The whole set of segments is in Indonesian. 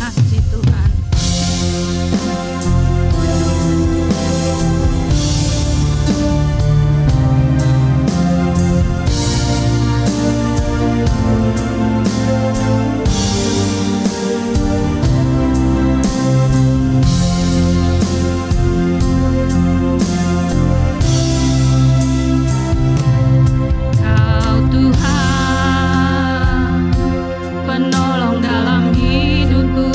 kasih Tuhan. Kau Tuhan, penolong dalam hidupku.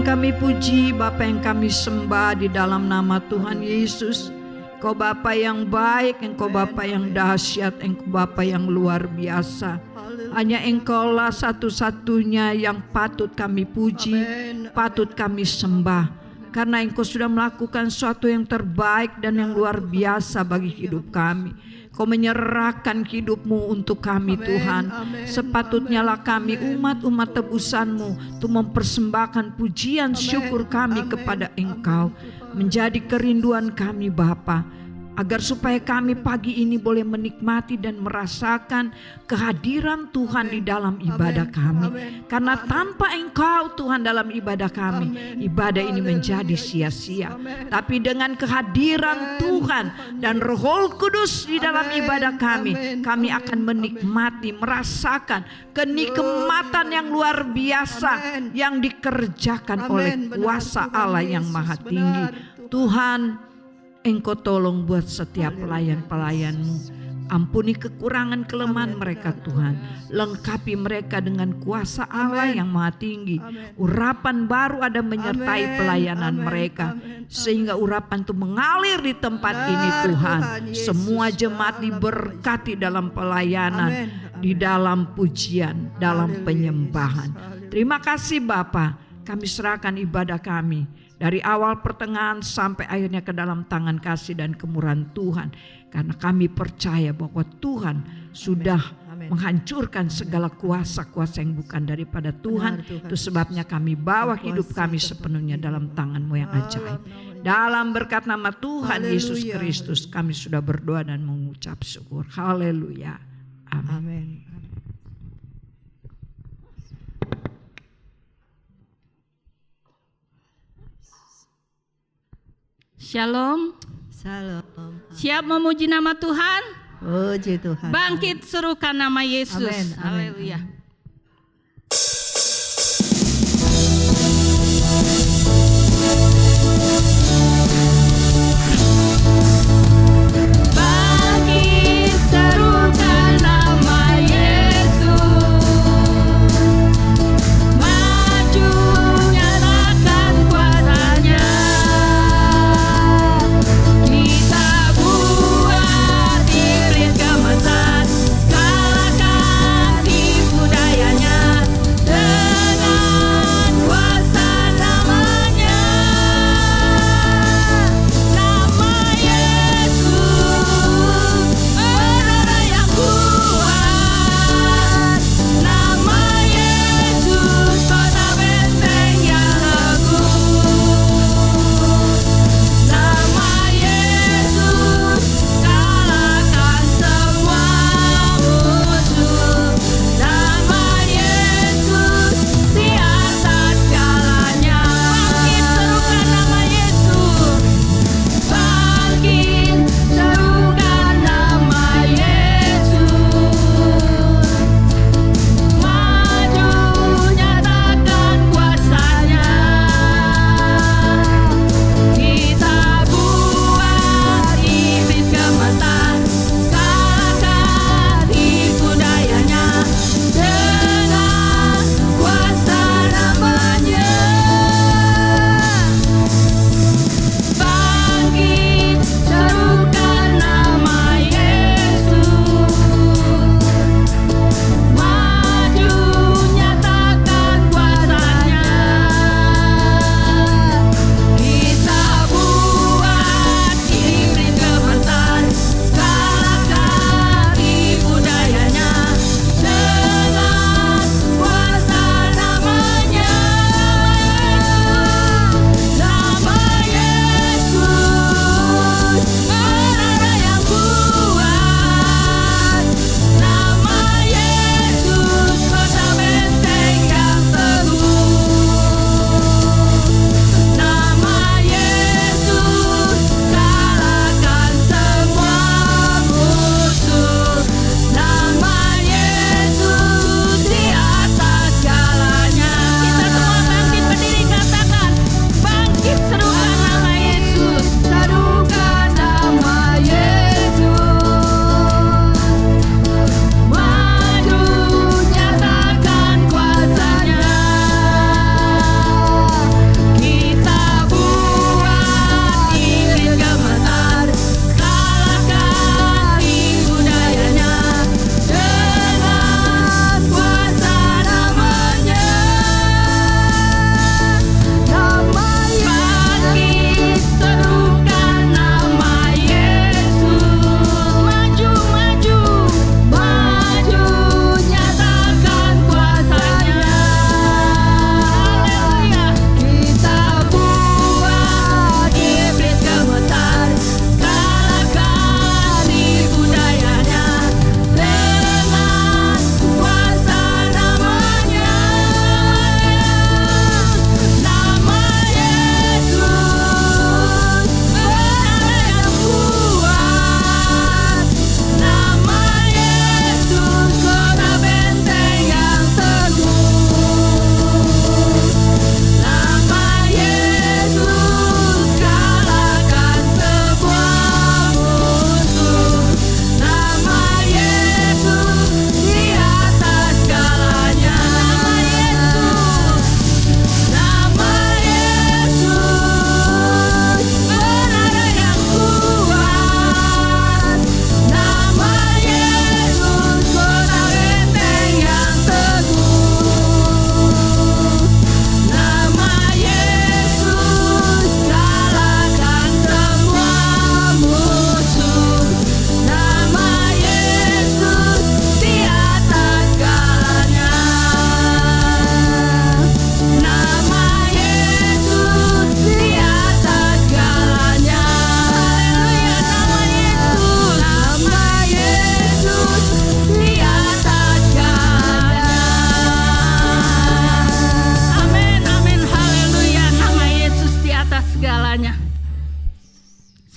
yang kami puji, Bapa yang kami sembah di dalam nama Tuhan Yesus. Engkau Bapa yang baik, Engkau Bapa yang dahsyat, Engkau Bapa yang luar biasa. Hanya Engkaulah satu-satunya yang patut kami puji, patut kami sembah. Karena Engkau sudah melakukan sesuatu yang terbaik dan yang luar biasa bagi hidup kami. Kau menyerahkan hidupmu untuk kami, Tuhan. Sepatutnya lah kami umat-umat tebusanmu untuk mempersembahkan pujian syukur kami kepada Engkau. Menjadi kerinduan kami Bapa, agar supaya kami pagi ini boleh menikmati dan merasakan kehadiran Tuhan di dalam ibadah kami. Karena tanpa Engkau Tuhan dalam ibadah kami, ibadah ini menjadi sia-sia. Tapi dengan kehadiran Tuhan dan Roh Kudus di dalam ibadah kami, kami akan menikmati, merasakan kenikmatan yang luar biasa yang dikerjakan oleh kuasa Allah yang Maha Tinggi. Tuhan, Engkau tolong buat setiap pelayan-pelayan-Mu. Ampuni kekurangan kelemahan mereka Tuhan. Lengkapi mereka dengan kuasa Allah yang Maha Tinggi. Urapan baru ada menyertai pelayanan mereka. Sehingga urapan itu mengalir di tempat ini Tuhan. Semua jemaat diberkati dalam pelayanan. Di dalam pujian, dalam penyembahan. Terima kasih Bapa. Kami serahkan ibadah kami. Dari awal pertengahan sampai akhirnya ke dalam tangan kasih dan kemurahan Tuhan. Karena kami percaya bahwa Tuhan sudah menghancurkan segala kuasa-kuasa yang bukan daripada Tuhan. Itu sebabnya kami bawa hidup kami sepenuhnya dalam tangan-Mu yang ajaib. Dalam berkat nama Tuhan Yesus Kristus kami sudah berdoa dan mengucap syukur. Haleluya. Amin. Shalom. Shalom. Siap memuji nama Tuhan? Puji Tuhan. Bangkit serukan nama Yesus. Amin. Haleluya. Bangkit serukan nama Yesus. Maju nyalakan kuasanya. Kita buat iblis gemetar, kalahkan tipu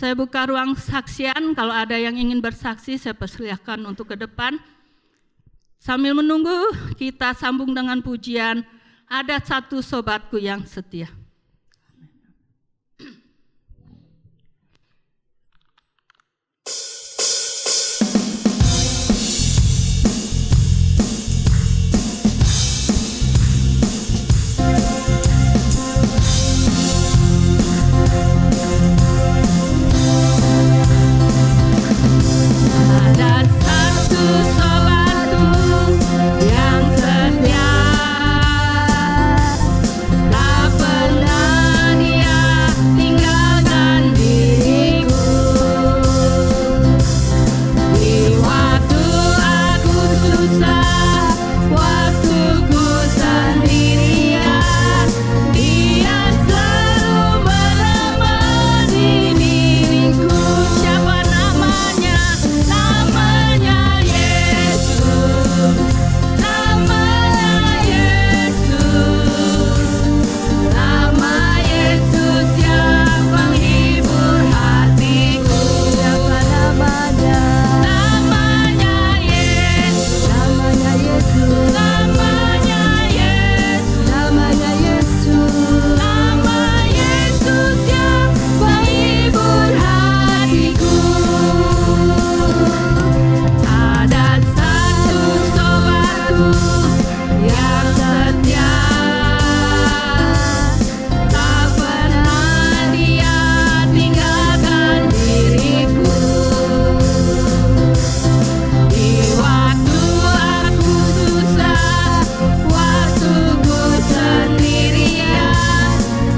Saya buka ruang saksian. Kalau ada yang ingin bersaksi, saya persilahkan untuk ke depan. Sambil menunggu, kita sambung dengan pujian. Ada satu sobatku yang setia. Ada satu sobatku yang setia, tak pernah dia tinggalkan diriku. Di waktu aku susah, waktuku sendirian, dia selalu menemani diriku. Siapa namanya? Namanya Yesus, namanya Yesus, nama Yesus yang menghibur hatiku. Siapa namanya? Namanya Yesus, namanya Yesus, namanya Yesus, namanya Yesus, nama Yesus yang menghibur hatiku. Ada satu sobatku yang setia, tak pernah dia tinggalkan diriku. Di waktu aku susah, waktuku sendirian,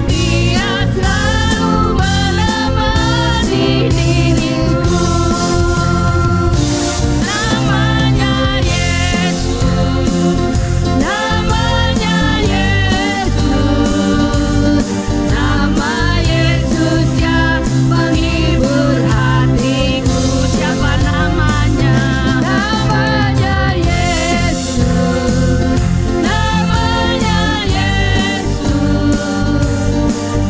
dia selalu menemani diriku. Namanya Yesus, namanya Yesus, nama Yesus yang menghibur hatiku. Siapa namanya? Namanya Yesus, namanya Yesus,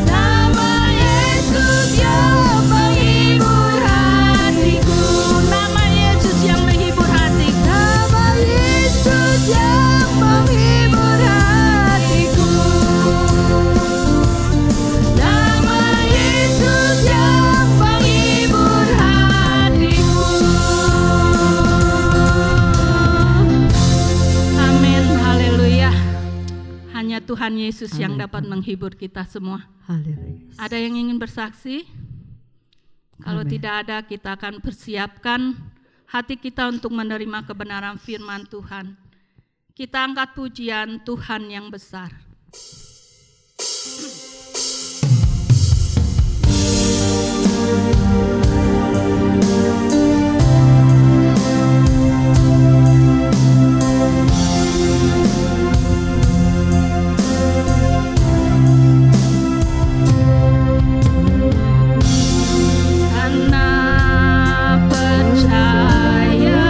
nama Yesus yang menghibur hatiku. Nama Yesus yang menghibur hatiku. Nama Yesus yang menghibur hatiku. Nama Yesus yang menghibur hatiku. Amin, haleluya. Hanya Tuhan Yesus yang dapat menghibur kita semua. Haleluya. Ada yang ingin bersaksi? Kalau Amin. tidak ada, kita akan persiapkan hati kita untuk menerima kebenaran firman Tuhan. Kita angkat pujian Tuhan yang besar. Karena percaya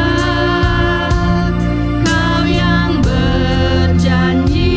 Kau yang berjanji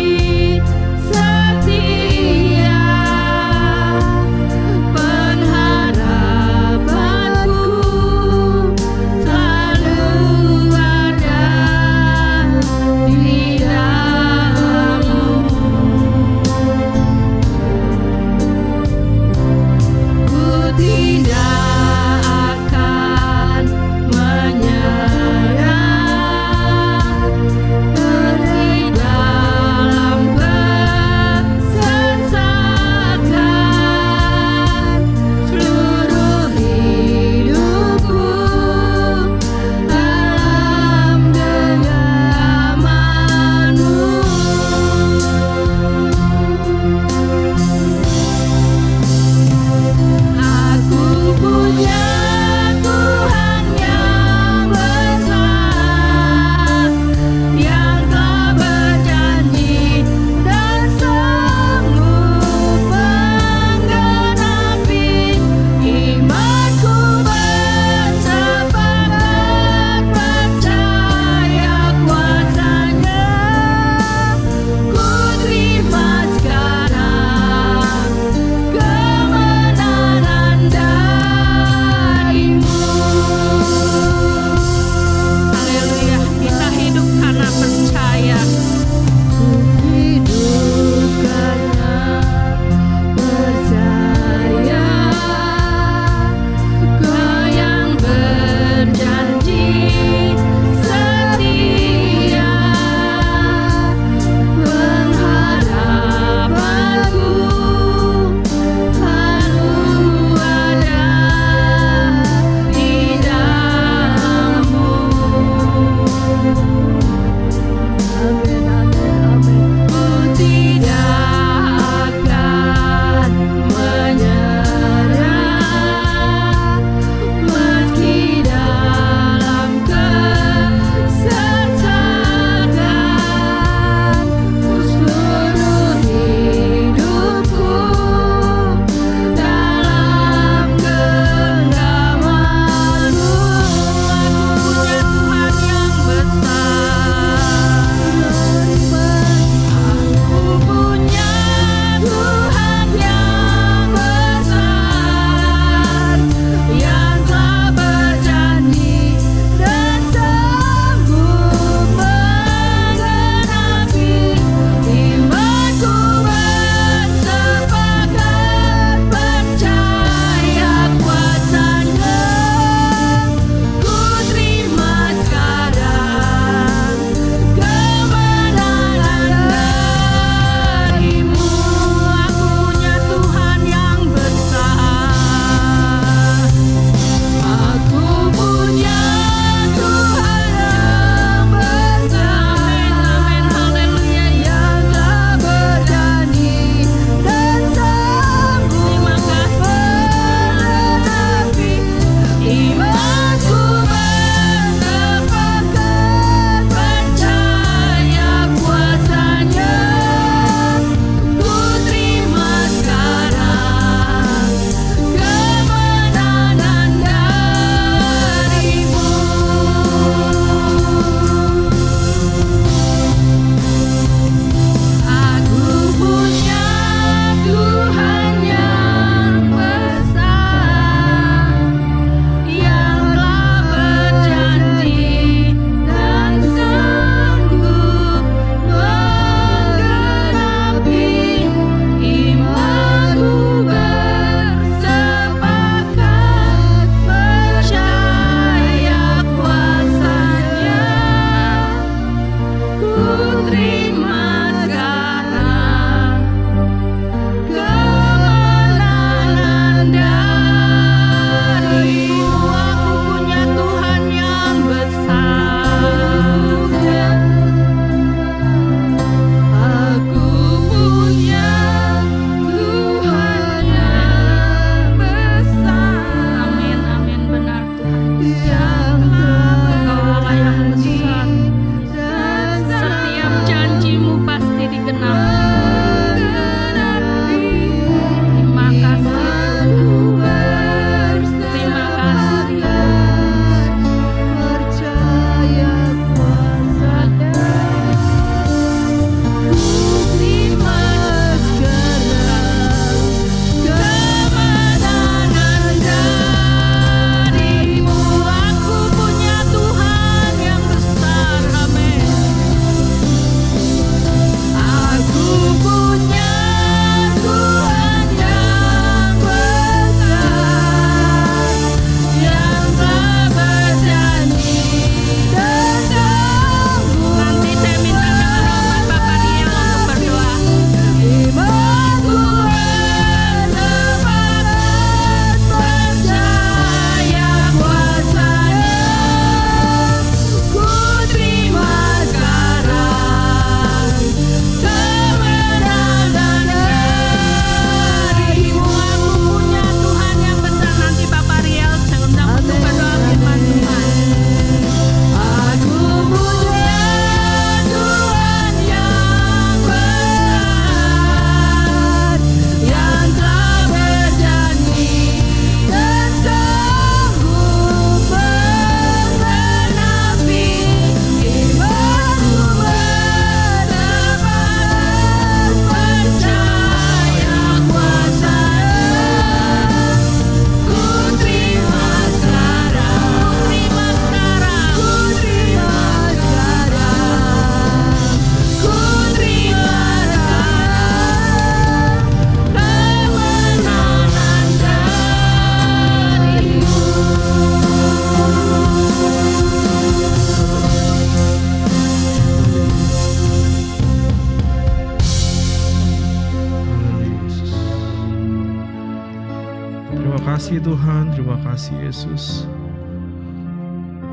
kasih Tuhan, terima kasih Yesus.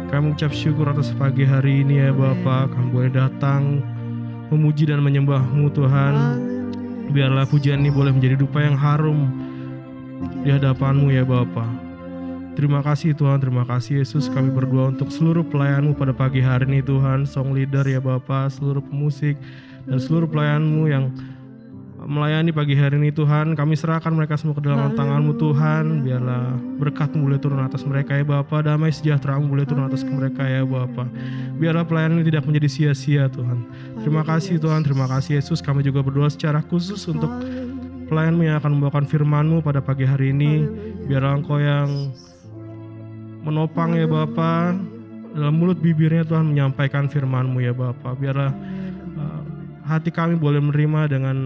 Kami mengucap syukur atas pagi hari ini ya Bapa, kami boleh datang memuji dan menyembah-Mu Tuhan. Biarlah pujian ini boleh menjadi dupa yang harum di hadapan-Mu ya Bapa. Terima kasih Tuhan, terima kasih Yesus. Kami berdoa untuk seluruh pelayan-Mu pada pagi hari ini Tuhan, song leader ya Bapa, seluruh pemusik dan seluruh pelayan-Mu yang melayani pagi hari ini Tuhan. Kami serahkan mereka semua ke dalam tangan-Mu Tuhan. Biarlah berkat-Mu boleh turun atas mereka ya Bapa, damai sejahtera-Mu boleh turun atas mereka ya Bapa. Biarlah pelayanan ini tidak menjadi sia-sia Tuhan. Terima kasih Tuhan, terima kasih Yesus. Kami juga berdoa secara khusus untuk pelayan-Mu yang akan membawakan firman-Mu pada pagi hari ini. Biarlah Engkau yang menopang ya Bapa, dalam mulut bibirnya Tuhan menyampaikan firman-Mu ya Bapa. Biarlah hati kami boleh menerima dengan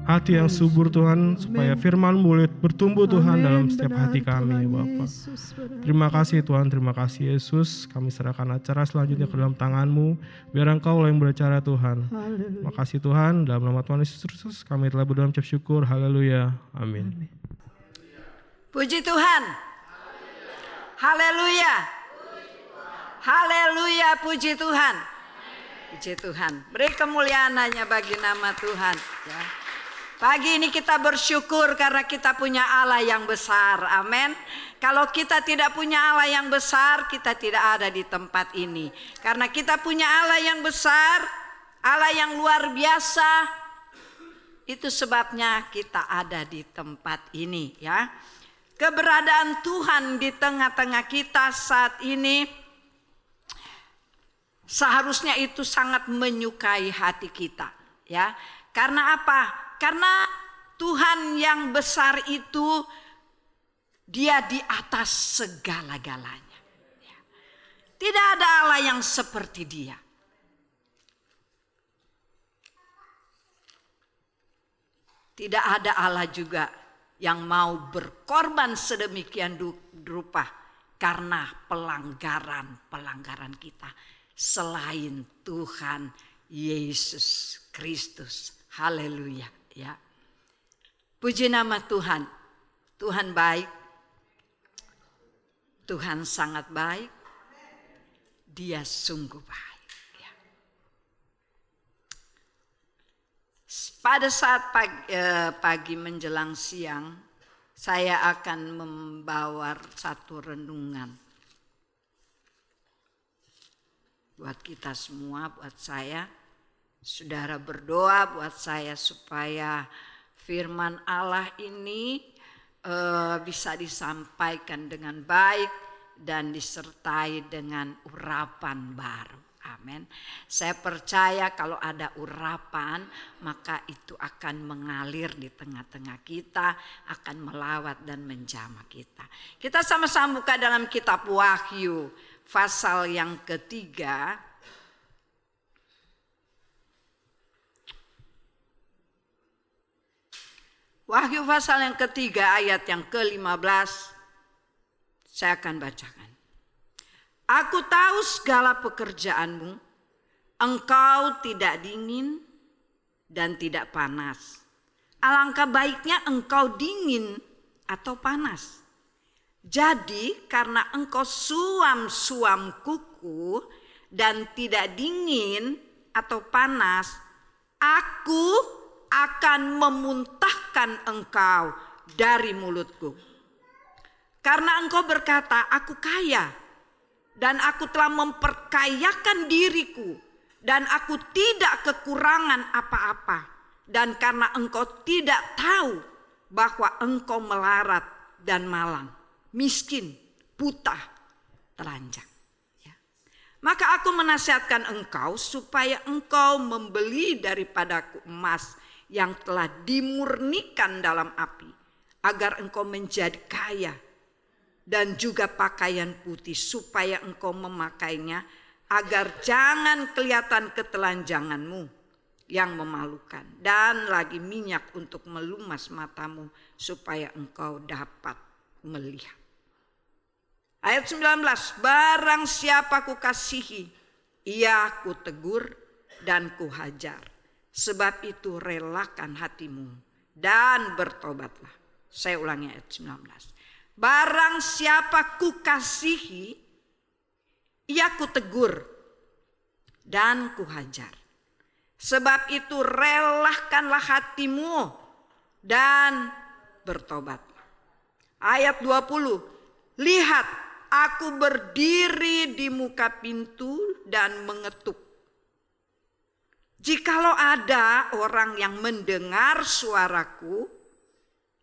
hati yang subur Tuhan, supaya firman boleh bertumbuh Tuhan dalam setiap hati kami ya Bapa. Terima kasih Tuhan, terima kasih Yesus. Kami serahkan acara selanjutnya ke dalam tangan-Mu. Biar Engkau yang berbicara Tuhan. Terima kasih Tuhan, dalam nama Tuhan Yesus Kristus kami telah berdoa mengucap syukur. Haleluya, amin. Puji Tuhan. Haleluya. Haleluya, puji Tuhan. Puji Tuhan. Beri kemuliaan hanya bagi nama Tuhan ya. Pagi ini kita bersyukur karena kita punya Allah yang besar. Amin. Kalau kita tidak punya Allah yang besar, kita tidak ada di tempat ini. Karena kita punya Allah yang besar, Allah yang luar biasa, itu sebabnya kita ada di tempat ini ya. Keberadaan Tuhan di tengah-tengah kita saat ini seharusnya itu sangat menyukai hati kita ya. Karena apa? Karena Tuhan yang besar itu Dia di atas segala-galanya. Tidak ada Allah yang seperti Dia. Tidak ada Allah juga yang mau berkorban sedemikian rupa karena pelanggaran kita selain Tuhan Yesus Kristus. Haleluya ya. Puji nama Tuhan. Tuhan baik. Tuhan sangat baik. Dia sungguh baik ya. Pada saat pagi menjelang siang, saya akan membawa satu renungan buat kita semua, buat saya. Saudara berdoa buat saya supaya firman Allah ini bisa disampaikan dengan baik dan disertai dengan urapan baru. Amin. Saya percaya kalau ada urapan, maka itu akan mengalir di tengah-tengah kita, akan melawat dan menjamah kita. Kita sama-sama buka dalam kitab Wahyu, pasal yang ketiga. Wahyu pasal yang ketiga ayat yang ke-15. Saya akan bacakan. Aku tahu segala pekerjaanmu, engkau tidak dingin dan tidak panas. Alangkah baiknya engkau dingin atau panas. Jadi karena engkau suam-suam kuku dan tidak dingin atau panas, aku akan memuntahkan engkau dari mulutku. Karena engkau berkata, aku kaya dan aku telah memperkayakan diriku dan aku tidak kekurangan apa-apa. Dan karena engkau tidak tahu bahwa engkau melarat dan malang, miskin, buta, telanjang. Maka aku menasihatkan engkau supaya engkau membeli daripadaku emas yang telah dimurnikan dalam api, agar engkau menjadi kaya, dan juga pakaian putih supaya engkau memakainya, agar jangan kelihatan ketelanjanganmu yang memalukan, dan lagi minyak untuk melumas matamu supaya engkau dapat melihat. Ayat 19, barang siapa kukasihi, ia kutegur dan kuhajar. Sebab itu relakan hatimu dan bertobatlah, Saya ulangi ayat 19. Barang siapa kukasihi, ia kutegur dan kuhajar. Sebab itu relahkanlah hatimu dan bertobat. Ayat 20. Lihat, aku berdiri di muka pintu dan mengetuk. Jikalau ada orang yang mendengar suaraku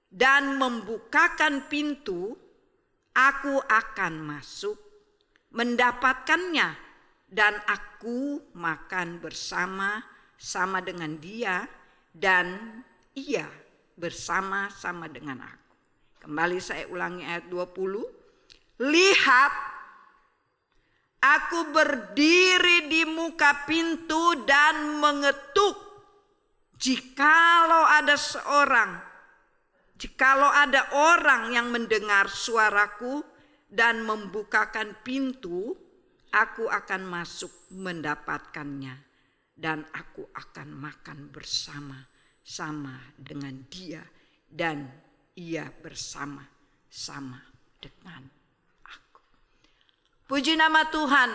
dan membukakan pintu, aku akan masuk, mendapatkannya, dan aku makan bersama-sama dengan dia, dan ia bersama-sama dengan aku. Kembali saya ulangi ayat 20. Lihat, aku berdiri di muka pintu dan mengetuk. Jikalau ada orang yang mendengar suaraku dan membukakan pintu, aku akan masuk mendapatkannya, dan aku akan makan bersama-sama dengan dia, dan ia bersama-sama dengan aku. Puji nama Tuhan.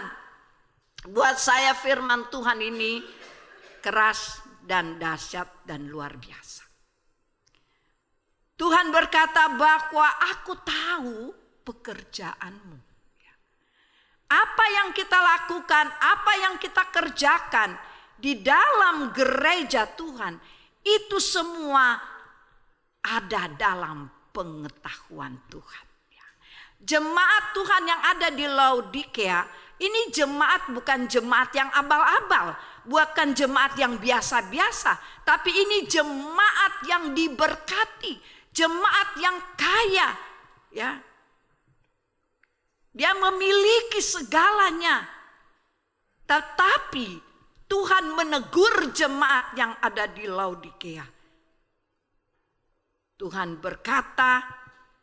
Buat saya firman Tuhan ini keras dan dahsyat dan luar biasa. Tuhan berkata bahwa aku tahu pekerjaanmu. Apa yang kita lakukan, apa yang kita kerjakan di dalam gereja Tuhan, itu semua ada dalam pengetahuan Tuhan. Jemaat Tuhan yang ada di Laodikia, ini jemaat bukan jemaat yang abal-abal, bukan jemaat yang biasa-biasa, tapi ini jemaat yang diberkati, jemaat yang kaya, ya. Dia memiliki segalanya. Tetapi Tuhan menegur jemaat yang ada di Laodikia. Tuhan berkata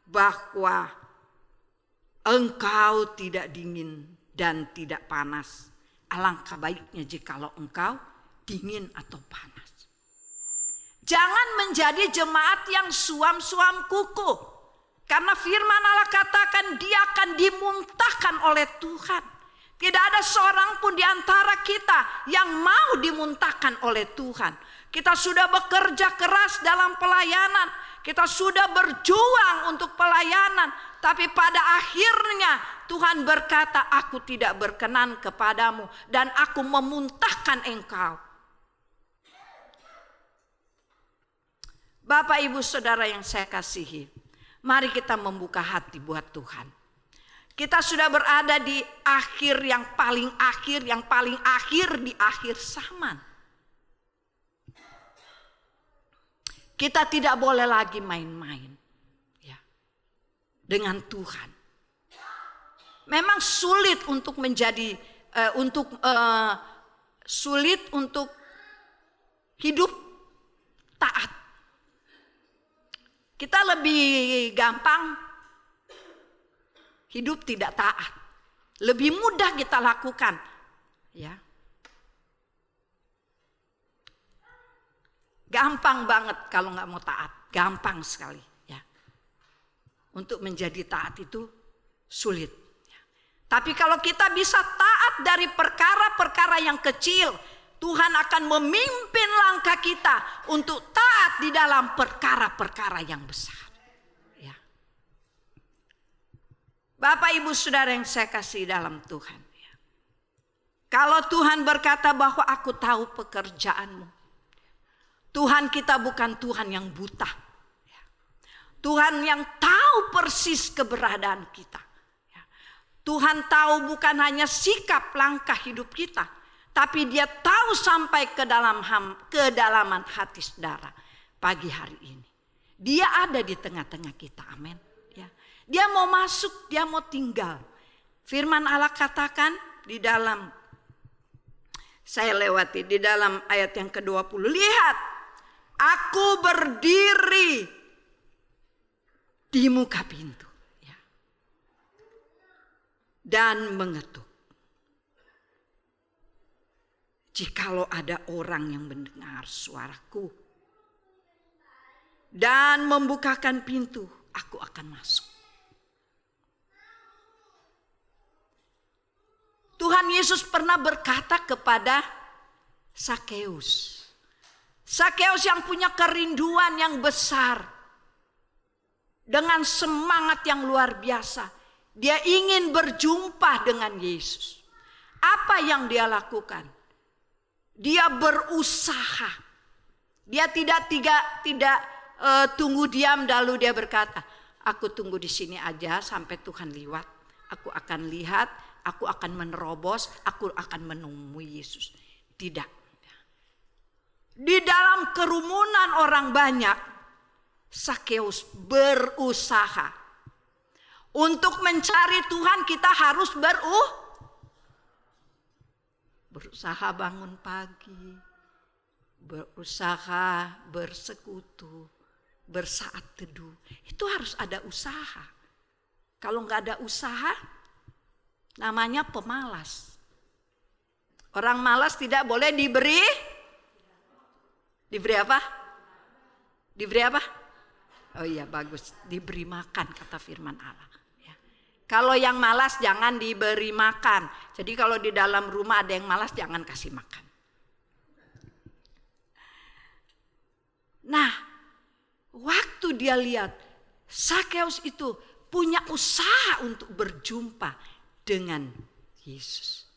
bahwa engkau tidak dingin dan tidak panas. Alangkah baiknya jikalau engkau dingin atau panas. Jangan menjadi jemaat yang suam-suam kuku. Karena firman Allah katakan dia akan dimuntahkan oleh Tuhan. Tidak ada seorang pun di antara kita yang mau dimuntahkan oleh Tuhan. Kita sudah bekerja keras dalam pelayanan. Kita sudah berjuang untuk pelayanan. Tapi pada akhirnya Tuhan berkata, aku tidak berkenan kepadamu dan aku memuntahkan engkau. Bapak, Ibu, Saudara yang saya kasihi, mari kita membuka hati buat Tuhan. Kita sudah berada di akhir yang paling akhir di akhir zaman. Kita tidak boleh lagi main-main ya, dengan Tuhan. Memang sulit untuk menjadi sulit untuk hidup taat. Kita lebih gampang hidup tidak taat. Lebih mudah kita lakukan. Ya. Gampang banget kalau nggak mau taat. Gampang sekali. Ya. Untuk menjadi taat itu sulit. Ya. Tapi kalau kita bisa taat dari perkara-perkara yang kecil, Tuhan akan memimpin langkah kita untuk taat di dalam perkara-perkara yang besar. Ya. Bapak, Ibu, Saudara yang saya kasih dalam Tuhan. Ya. Kalau Tuhan berkata bahwa aku tahu pekerjaanmu. Tuhan kita bukan Tuhan yang buta. Ya. Tuhan yang tahu persis keberadaan kita. Ya. Tuhan tahu bukan hanya sikap langkah hidup kita, tapi dia tahu sampai ke kedalaman hati saudara pagi hari ini. Dia ada di tengah-tengah kita, amin. Ya. Dia mau masuk, dia mau tinggal. Firman Allah katakan di dalam, saya lewati di dalam ayat yang ke-20. Lihat, aku berdiri di muka pintu ya, dan mengetuk. Jikalau ada orang yang mendengar suaraku dan membukakan pintu, aku akan masuk. Tuhan Yesus pernah berkata kepada Sakeus. Sakeus yang punya kerinduan yang besar. Dengan semangat yang luar biasa. Dia ingin berjumpa dengan Yesus. Apa yang dia lakukan? Dia berusaha. Dia tidak tunggu diam lalu dia berkata, aku tunggu di sini aja sampai Tuhan lewat. Aku akan lihat, aku akan menerobos, aku akan menemui Yesus. Tidak. Di dalam kerumunan orang banyak, Sakeus berusaha. Untuk mencari Tuhan kita harus berusaha bangun pagi, berusaha bersekutu, bersaat teduh. Itu harus ada usaha. Kalau nggak ada usaha, namanya pemalas. Orang malas tidak boleh diberi apa? Diberi apa? Oh iya bagus, diberi makan kata firman Allah. Ya. Kalau yang malas jangan diberi makan. Jadi kalau di dalam rumah ada yang malas jangan kasih makan. Nah, waktu dia lihat Sakeus itu punya usaha untuk berjumpa dengan Yesus.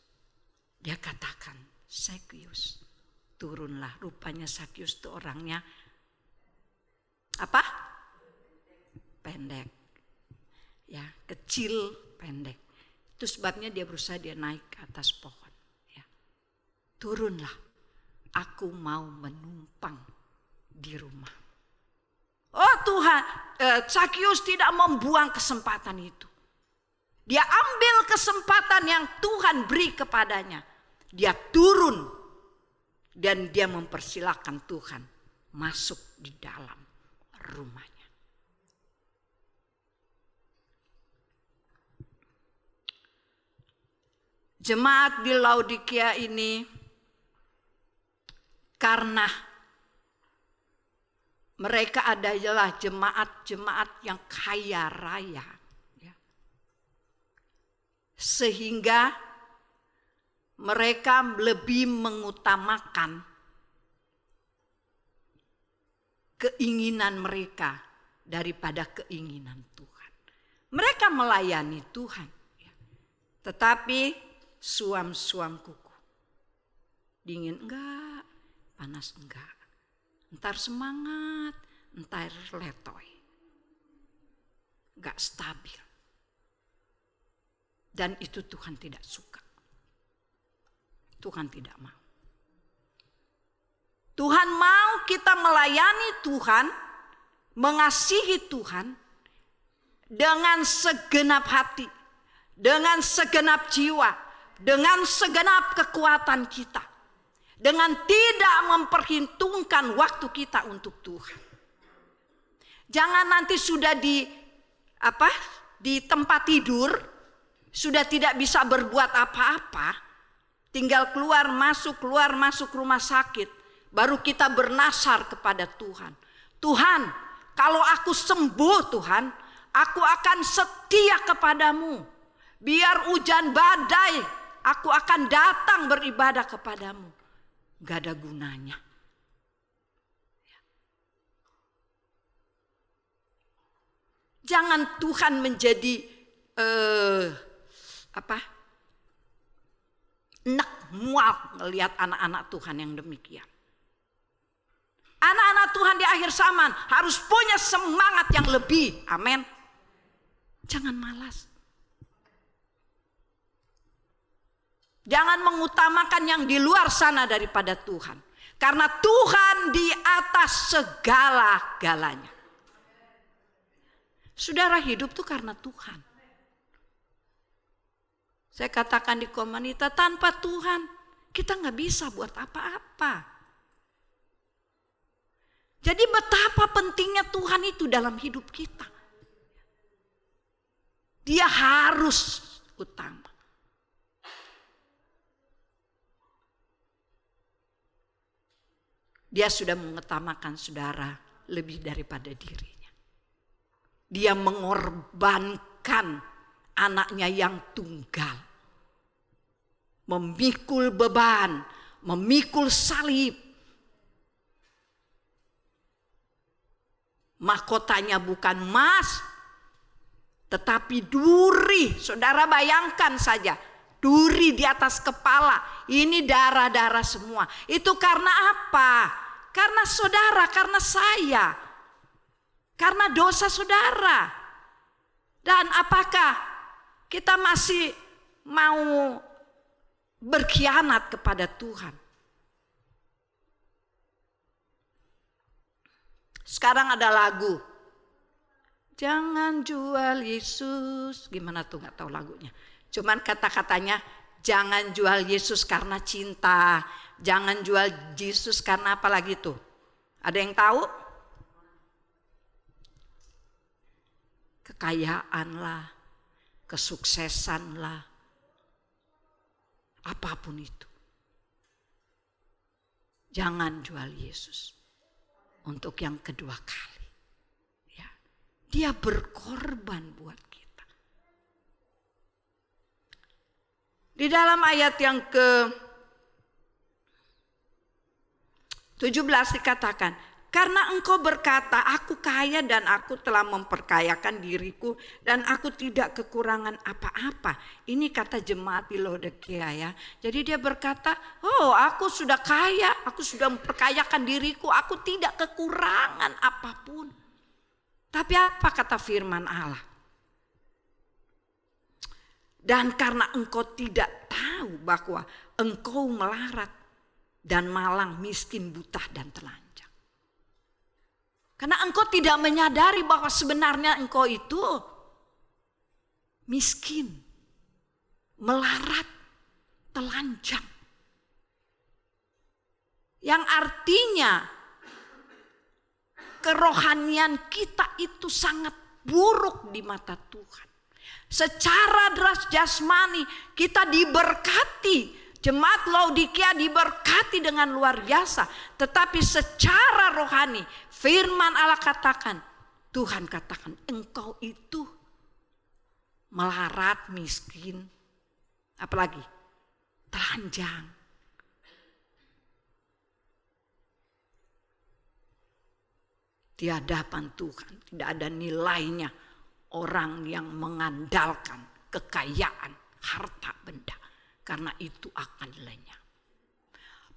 Dia katakan, Sakeus, turunlah. Rupanya Sakeus itu orangnya apa? Pendek. Ya, kecil, pendek. Itu sebabnya dia berusaha dia naik ke atas pohon. Ya. Turunlah. Aku mau menumpang di rumah. Oh Tuhan, Sakeus tidak membuang kesempatan itu. Dia ambil kesempatan yang Tuhan beri kepadanya. Dia turun dan dia mempersilahkan Tuhan masuk di dalam rumahnya. Jemaat di Laodikia ini karena mereka adalah jemaat-jemaat yang kaya raya. Ya. Sehingga mereka lebih mengutamakan keinginan mereka daripada keinginan Tuhan. Mereka melayani Tuhan. Ya. Tetapi suam-suam kuku. Dingin enggak, panas enggak. Entar semangat, entar letoy. Enggak stabil. Dan itu Tuhan tidak suka. Tuhan tidak mau. Tuhan mau kita melayani Tuhan, mengasihi Tuhan dengan segenap hati, dengan segenap jiwa, dengan segenap kekuatan kita. Dengan tidak memperhitungkan waktu kita untuk Tuhan. Jangan nanti sudah di tempat tidur, sudah tidak bisa berbuat apa-apa, tinggal keluar masuk rumah sakit, baru kita bernasar kepada Tuhan. Tuhan, kalau aku sembuh Tuhan, aku akan setia kepadamu. Biar hujan badai, aku akan datang beribadah kepadamu. Gak ada gunanya. Jangan Tuhan menjadi enak mual melihat anak-anak Tuhan yang demikian. Anak-anak Tuhan di akhir zaman harus punya semangat yang lebih. Amin. Jangan malas. Jangan mengutamakan yang di luar sana daripada Tuhan. Karena Tuhan di atas segala-galanya. Saudara, hidup itu karena Tuhan. Saya katakan di komunitas, tanpa Tuhan kita nggak bisa buat apa-apa. Jadi betapa pentingnya Tuhan itu dalam hidup kita. Dia harus utama. Dia sudah mengutamakan saudara lebih daripada dirinya. Dia mengorbankan anaknya yang tunggal. Memikul beban, memikul salib. Mahkotanya bukan emas, tetapi duri. Saudara bayangkan saja, duri di atas kepala. Ini darah-darah semua. Itu karena apa? Karena saudara, karena saya. Karena dosa saudara. Dan apakah kita masih mau berkhianat kepada Tuhan? Sekarang ada lagu, jangan jual Yesus. Gimana tuh, gak tahu lagunya. Cuman kata-katanya, jangan jual Yesus karena cinta. Jangan jual Yesus karena apa lagi tuh? Ada yang tahu? Kekayaan lah, kesuksesan lah, apapun itu. Jangan jual Yesus. Untuk yang kedua kali, ya, dia berkorban buat kita. Di dalam ayat yang ke-17 dikatakan, karena engkau berkata, aku kaya dan aku telah memperkayakan diriku dan aku tidak kekurangan apa-apa. Ini kata jemaat di Laodikia ya. Jadi dia berkata, oh aku sudah kaya, aku sudah memperkayakan diriku, aku tidak kekurangan apapun. Tapi apa kata firman Allah? Dan karena engkau tidak tahu bahwa engkau melarat dan malang, miskin, buta dan telanjang. Karena engkau tidak menyadari bahwa sebenarnya engkau itu miskin, melarat, telanjang. Yang artinya kerohanian kita itu sangat buruk di mata Tuhan. Secara jasmani kita diberkati. Jemaat Laodikia diberkati dengan luar biasa. Tetapi secara rohani firman Allah katakan, Tuhan katakan engkau itu melarat, miskin, apalagi telanjang. Di hadapan Tuhan tidak ada nilainya orang yang mengandalkan kekayaan, harta benda. Karena itu akan lenyap.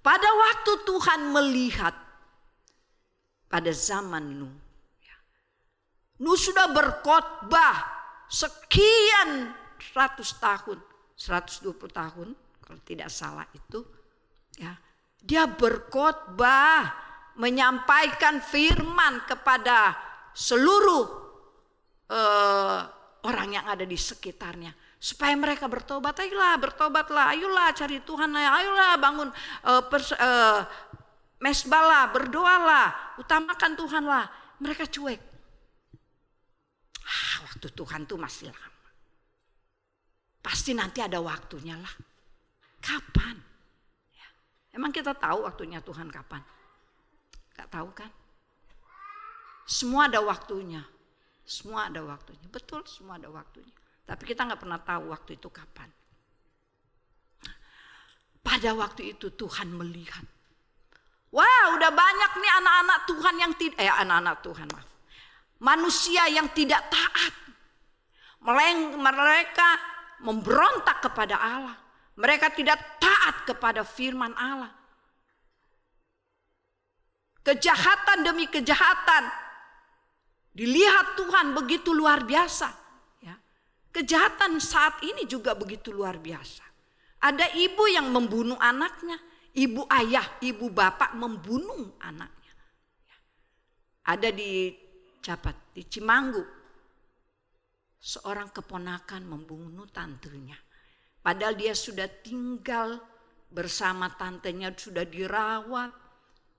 Pada waktu Tuhan melihat pada zaman Nuh. Nuh sudah berkhotbah sekian 100 tahun. 120 tahun kalau tidak salah itu. Ya, dia berkhotbah menyampaikan firman kepada seluruh orang yang ada di sekitarnya. Supaya mereka bertobat, ayolah bertobatlah, ayolah cari Tuhan, ayolah bangun mesbahlah, berdoalah, utamakan Tuhanlah. Mereka cuek. Waktu Tuhan tuh masih lama. Pasti nanti ada waktunya lah. Kapan? Ya. Emang kita tahu waktunya Tuhan kapan? Gak tahu kan? Semua ada waktunya. Semua ada waktunya. Betul, semua ada waktunya. Tapi kita gak pernah tahu waktu itu kapan. Pada waktu itu Tuhan melihat. Wah, udah banyak nih anak-anak Tuhan yang manusia yang tidak taat. Mereka memberontak kepada Allah. Mereka tidak taat kepada firman Allah. Kejahatan demi kejahatan. Dilihat Tuhan begitu luar biasa. Kejahatan saat ini juga begitu luar biasa. Ada ibu yang membunuh anaknya. Ibu ayah, ibu bapak membunuh anaknya. Ada di Cimanggu. Seorang keponakan membunuh tantenya. Padahal dia sudah tinggal bersama tantenya, sudah dirawat.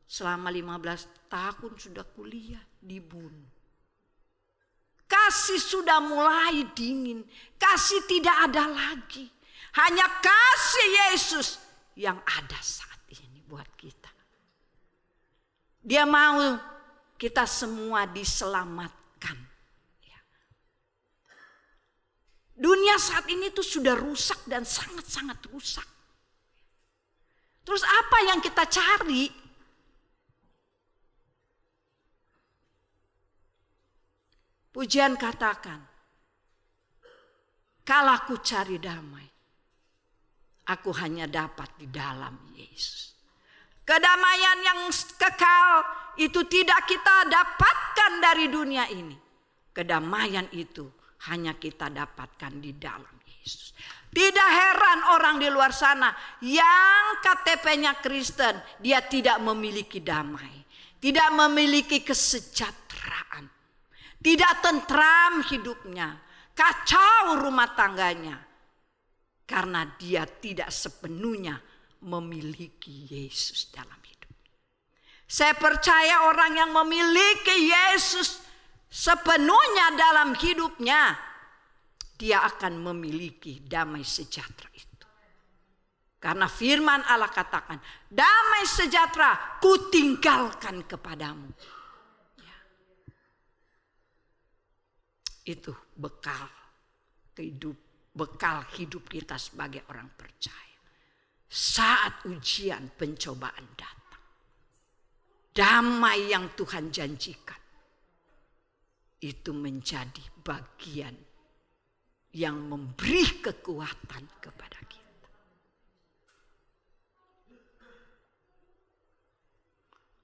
Selama 15 tahun sudah kuliah, dibunuh. Kasih sudah mulai dingin. Kasih tidak ada lagi. Hanya kasih Yesus yang ada saat ini buat kita. Dia mau kita semua diselamatkan. Ya. Dunia saat ini tuh sudah rusak dan sangat-sangat rusak. Terus apa yang kita cari? Pujian katakan, kalau aku cari damai, aku hanya dapat di dalam Yesus. Kedamaian yang kekal itu tidak kita dapatkan dari dunia ini. Kedamaian itu hanya kita dapatkan di dalam Yesus. Tidak heran orang di luar sana yang KTP-nya Kristen, dia tidak memiliki damai, tidak memiliki kesejahteraan, tidak tentram hidupnya, kacau rumah tangganya, karena dia tidak sepenuhnya memiliki Yesus dalam hidup. Saya percaya orang yang memiliki Yesus sepenuhnya dalam hidupnya, dia akan memiliki damai sejahtera itu. Karena firman Allah katakan, damai sejahtera kutinggalkan kepadamu. Ya. Itu bekal hidup kita sebagai orang percaya. Saat ujian pencobaan datang, damai yang Tuhan janjikan itu menjadi bagian yang memberi kekuatan kepada kita.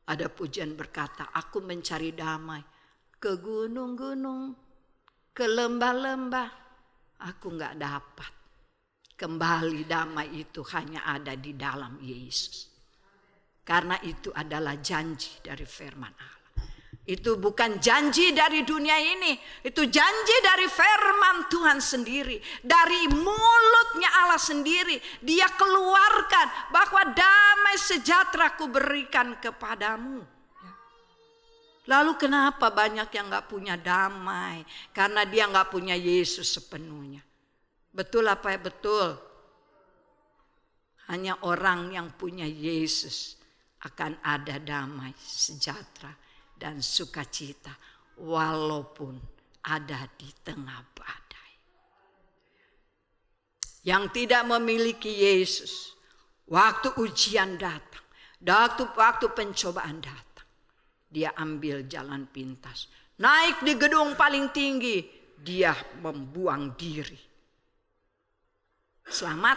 Ada pujian berkata, aku mencari damai ke gunung-gunung, ke lembah-lembah, aku gak dapat. Kembali damai itu hanya ada di dalam Yesus. Karena itu adalah janji dari firman Allah. Itu bukan janji dari dunia ini. Itu janji dari firman Tuhan sendiri. Dari mulutnya Allah sendiri. Dia keluarkan bahwa damai sejahtera ku berikan kepadamu. Lalu kenapa banyak yang gak punya damai? Karena dia gak punya Yesus sepenuhnya. Betul apa ya? Betul. Hanya orang yang punya Yesus akan ada damai, sejahtera, dan sukacita walaupun ada di tengah badai. Yang tidak memiliki Yesus, waktu ujian datang, waktu pencobaan datang, dia ambil jalan pintas. Naik di gedung paling tinggi, dia membuang diri. Selamat?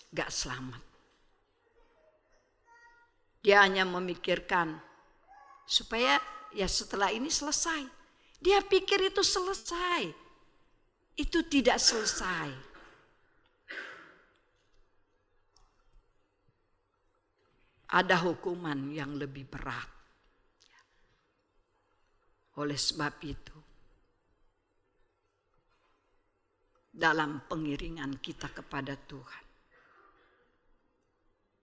Gak selamat. Dia hanya memikirkan supaya ya setelah ini selesai. Dia pikir itu selesai. Itu tidak selesai. Ada hukuman yang lebih berat. Oleh sebab itu, dalam pengiringan kita kepada Tuhan,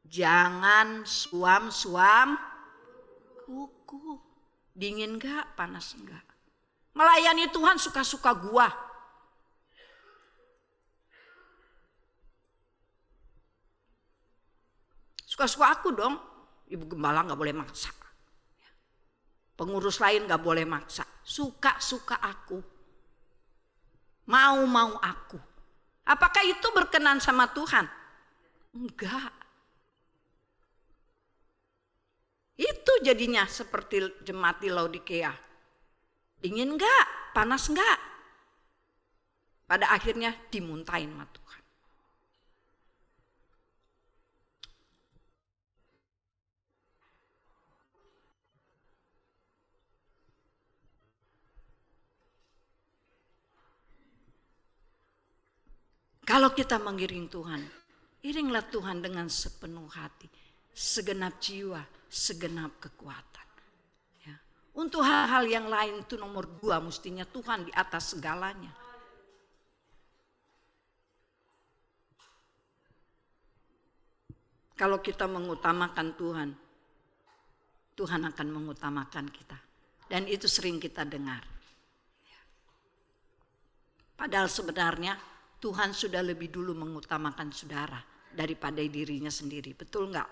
jangan suam-suam kuku. Dingin enggak, panas enggak. Melayani Tuhan suka-suka gua. Suka-suka aku dong. Ibu gembala enggak boleh maksa. Pengurus lain enggak boleh maksa. Suka-suka aku. Mau-mau aku. Apakah itu berkenan sama Tuhan? Enggak. Itu jadinya seperti jemaat di Laodikia. Dingin enggak? Panas enggak? Pada akhirnya dimuntahin sama Tuhan. Kalau kita mengiring Tuhan, iringlah Tuhan dengan sepenuh hati, segenap jiwa, segenap kekuatan. Ya. Untuk hal-hal yang lain itu nomor 2, mestinya Tuhan di atas segalanya. Kalau kita mengutamakan Tuhan, Tuhan akan mengutamakan kita. Dan itu sering kita dengar. Padahal sebenarnya Tuhan sudah lebih dulu mengutamakan saudara daripada dirinya sendiri. Betul enggak?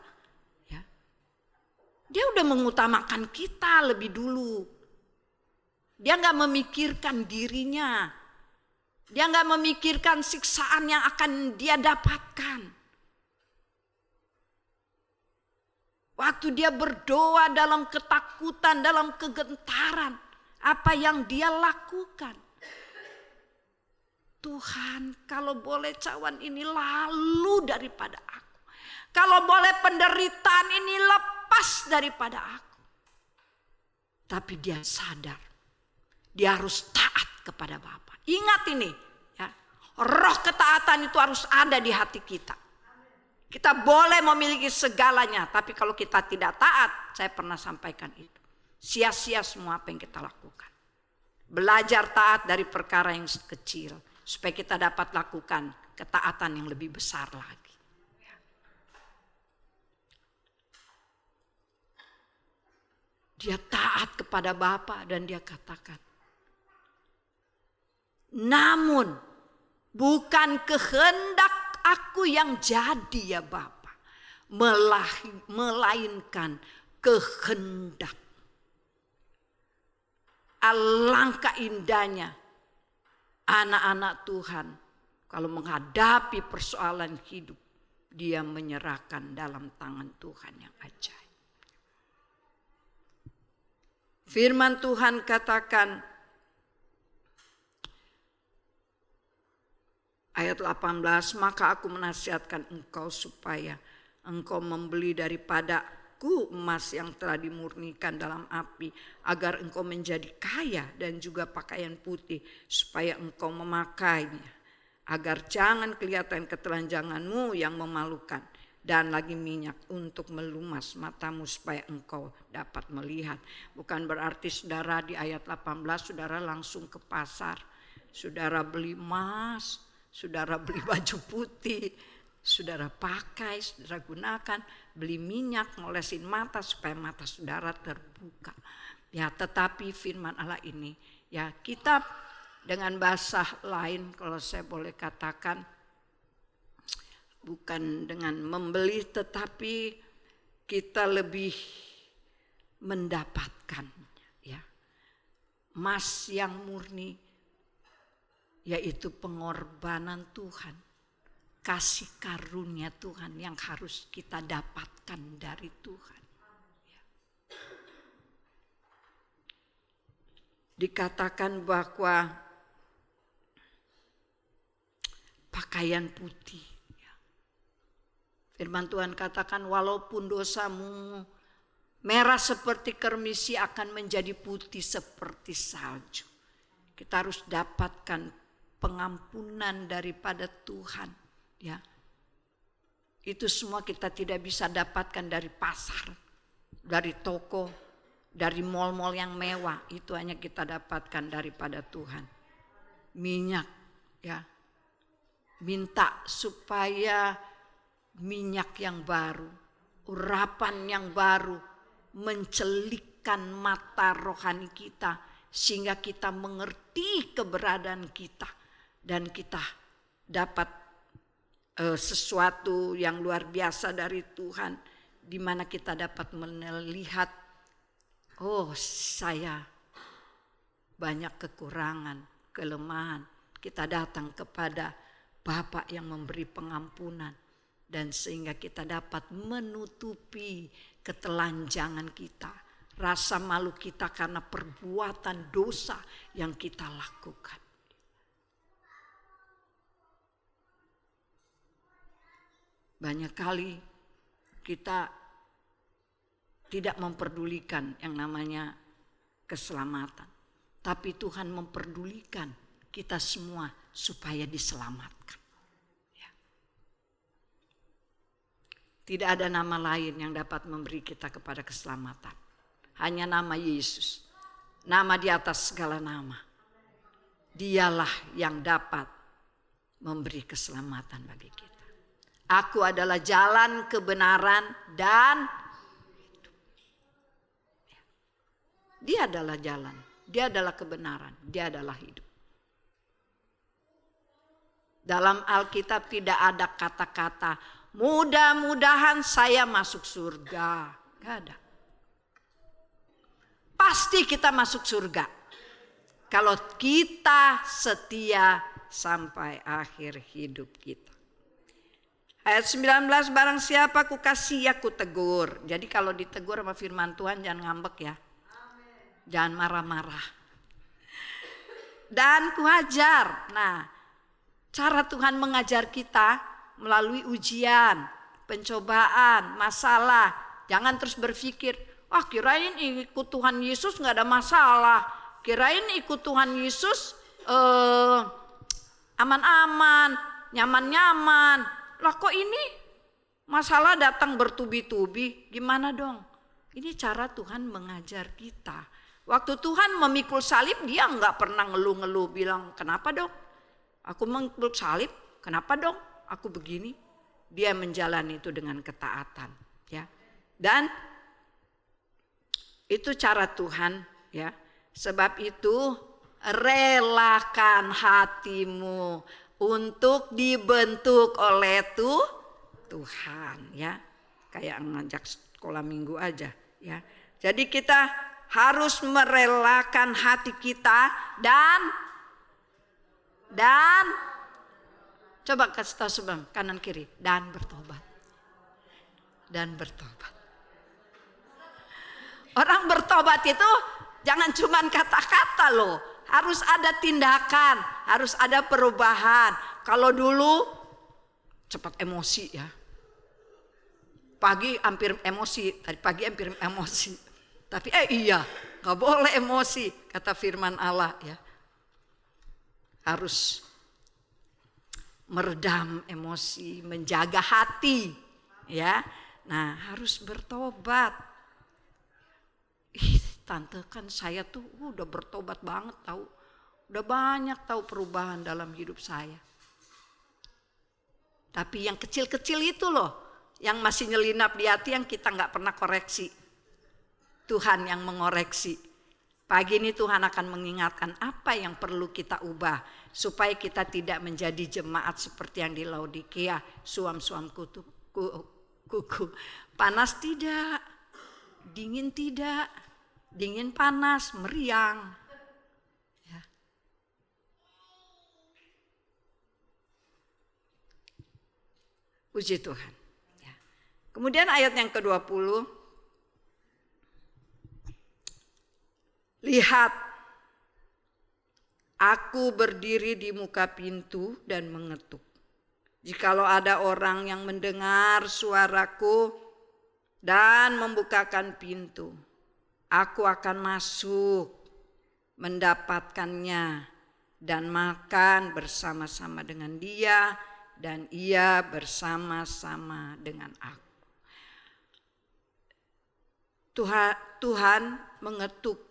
Ya. Dia udah mengutamakan kita lebih dulu. Dia gak memikirkan dirinya. Dia gak memikirkan siksaan yang akan dia dapatkan. Waktu dia berdoa dalam ketakutan, dalam kegentaran, apa yang dia lakukan? Tuhan, kalau boleh cawan ini lalu daripada aku. Kalau boleh penderitaan ini lepas daripada aku. Tapi dia sadar, dia harus taat kepada Bapa. Ingat ini, ya, roh ketaatan itu harus ada di hati kita. Kita boleh memiliki segalanya, tapi kalau kita tidak taat, saya pernah sampaikan itu, sia-sia semua apa yang kita lakukan. Belajar taat dari perkara yang kecil, supaya kita dapat lakukan ketaatan yang lebih besar lagi. Dia taat kepada Bapa dan dia katakan, namun bukan kehendak aku yang jadi ya Bapa, melainkan kehendak. Alangkah indahnya anak-anak Tuhan kalau menghadapi persoalan hidup, dia menyerahkan dalam tangan Tuhan yang ajaib. Firman Tuhan katakan ayat 18, maka aku menasihatkan engkau supaya engkau membeli daripadaku emas yang telah dimurnikan dalam api, agar engkau menjadi kaya, dan juga pakaian putih supaya engkau memakainya, agar jangan kelihatan ketelanjanganmu yang memalukan, dan lagi minyak untuk melumas matamu supaya engkau dapat melihat. Bukan berarti saudara di ayat 18 saudara langsung ke pasar, saudara beli emas, saudara beli baju putih, saudara pakai, saudara gunakan, beli minyak, ngolesin mata supaya mata saudara terbuka. Ya, tetapi firman Allah ini, ya kita dengan bahasa lain kalau saya boleh katakan, bukan dengan membeli, tetapi kita lebih mendapatkan, ya, emas yang murni, yaitu pengorbanan Tuhan, kasih karunia Tuhan yang harus kita dapatkan dari Tuhan. Ya. Dikatakan bahwa pakaian putih, firman Tuhan katakan walaupun dosamu merah seperti kermisi akan menjadi putih seperti salju. Kita harus dapatkan pengampunan daripada Tuhan, ya. Itu semua kita tidak bisa dapatkan dari pasar, dari toko, dari mal-mal yang mewah. Itu hanya kita dapatkan daripada Tuhan. Minyak, ya. Minta supaya minyak yang baru, urapan yang baru mencelikkan mata rohani kita sehingga kita mengerti keberadaan kita dan kita dapat sesuatu yang luar biasa dari Tuhan, di mana kita dapat melihat, oh saya banyak kekurangan, kelemahan. Kita datang kepada Bapa yang memberi pengampunan. Dan sehingga kita dapat menutupi ketelanjangan kita, rasa malu kita karena perbuatan dosa yang kita lakukan. Banyak kali kita tidak memperdulikan yang namanya keselamatan, tapi Tuhan memperdulikan kita semua supaya diselamatkan. Tidak ada nama lain yang dapat memberi kita kepada keselamatan. Hanya nama Yesus. Nama di atas segala nama. Dialah yang dapat memberi keselamatan bagi kita. Aku adalah jalan, kebenaran, dan hidup. Dia adalah jalan. Dia adalah kebenaran. Dia adalah hidup. Dalam Alkitab tidak ada kata-kata mudah-mudahan saya masuk surga. Gak ada. pasti kita masuk surga. Kalau kita setia sampai akhir hidup kita. Ayat 19, barang siapa ku kasih aku tegur. Jadi kalau ditegur sama firman Tuhan jangan ngambek ya. Jangan marah-marah. Dan ku ajar. Nah, cara Tuhan mengajar kita melalui ujian, pencobaan, masalah. Jangan terus berpikir, wah kirain ikut Tuhan Yesus gak ada masalah. Kirain ikut Tuhan Yesus aman-aman, nyaman-nyaman. Lah kok ini masalah datang bertubi-tubi, gimana dong? Ini cara Tuhan mengajar kita. Waktu Tuhan memikul salib dia nggak pernah ngeluh-ngeluh bilang kenapa dong? Aku memikul salib, kenapa dong? Aku begini. Dia menjalani itu dengan ketaatan, ya. Dan itu cara Tuhan, ya. Sebab itu relakan hatimu untuk dibentuk oleh Tuhan, ya. Kayak ngajak sekolah minggu aja, ya. Jadi kita harus merelakan hati kita dan coba kasih tahu sebelum kanan kiri dan bertobat. Dan bertobat. Orang bertobat itu jangan cuman kata-kata loh. Harus ada tindakan, harus ada perubahan. Kalau dulu cepat emosi ya. Pagi hampir emosi, tadi pagi hampir emosi. Tapi iya, gak boleh emosi, kata firman Allah ya. Harus meredam emosi, menjaga hati ya. Nah harus bertobat. Tante kan saya tuh udah bertobat banget tahu. Udah banyak tahu perubahan dalam hidup saya. Tapi yang kecil-kecil itu loh, yang masih nyelinap di hati yang kita gak pernah koreksi. Tuhan yang mengoreksi. Pagi ini Tuhan akan mengingatkan apa yang perlu kita ubah. Supaya kita tidak menjadi jemaat seperti yang di Laodikia. Suam-suam kuku. Panas tidak. Dingin tidak. Dingin panas, meriang. Ya. Puji Tuhan. Ya. Kemudian ayat yang ke-20. Lihat, aku berdiri di muka pintu dan mengetuk. Jikalau ada orang yang mendengar suaraku dan membukakan pintu, aku akan masuk, mendapatkannya dan makan bersama-sama dengan dia dan ia bersama-sama dengan aku. Tuhan mengetuk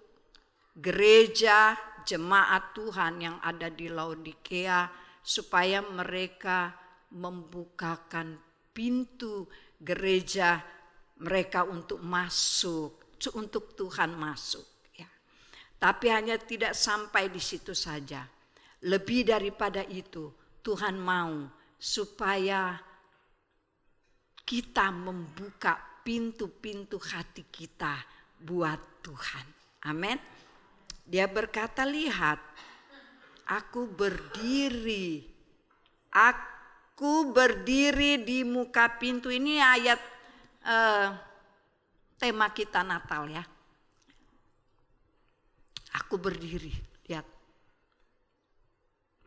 gereja jemaat Tuhan yang ada di Laodikia supaya mereka membukakan pintu gereja mereka untuk masuk, untuk Tuhan masuk ya. Tapi hanya tidak sampai di situ saja. Lebih daripada itu, Tuhan mau supaya kita membuka pintu-pintu hati kita buat Tuhan. Amin. Dia berkata, lihat, aku berdiri di muka pintu. Ini ayat tema kita Natal ya. Aku berdiri, lihat.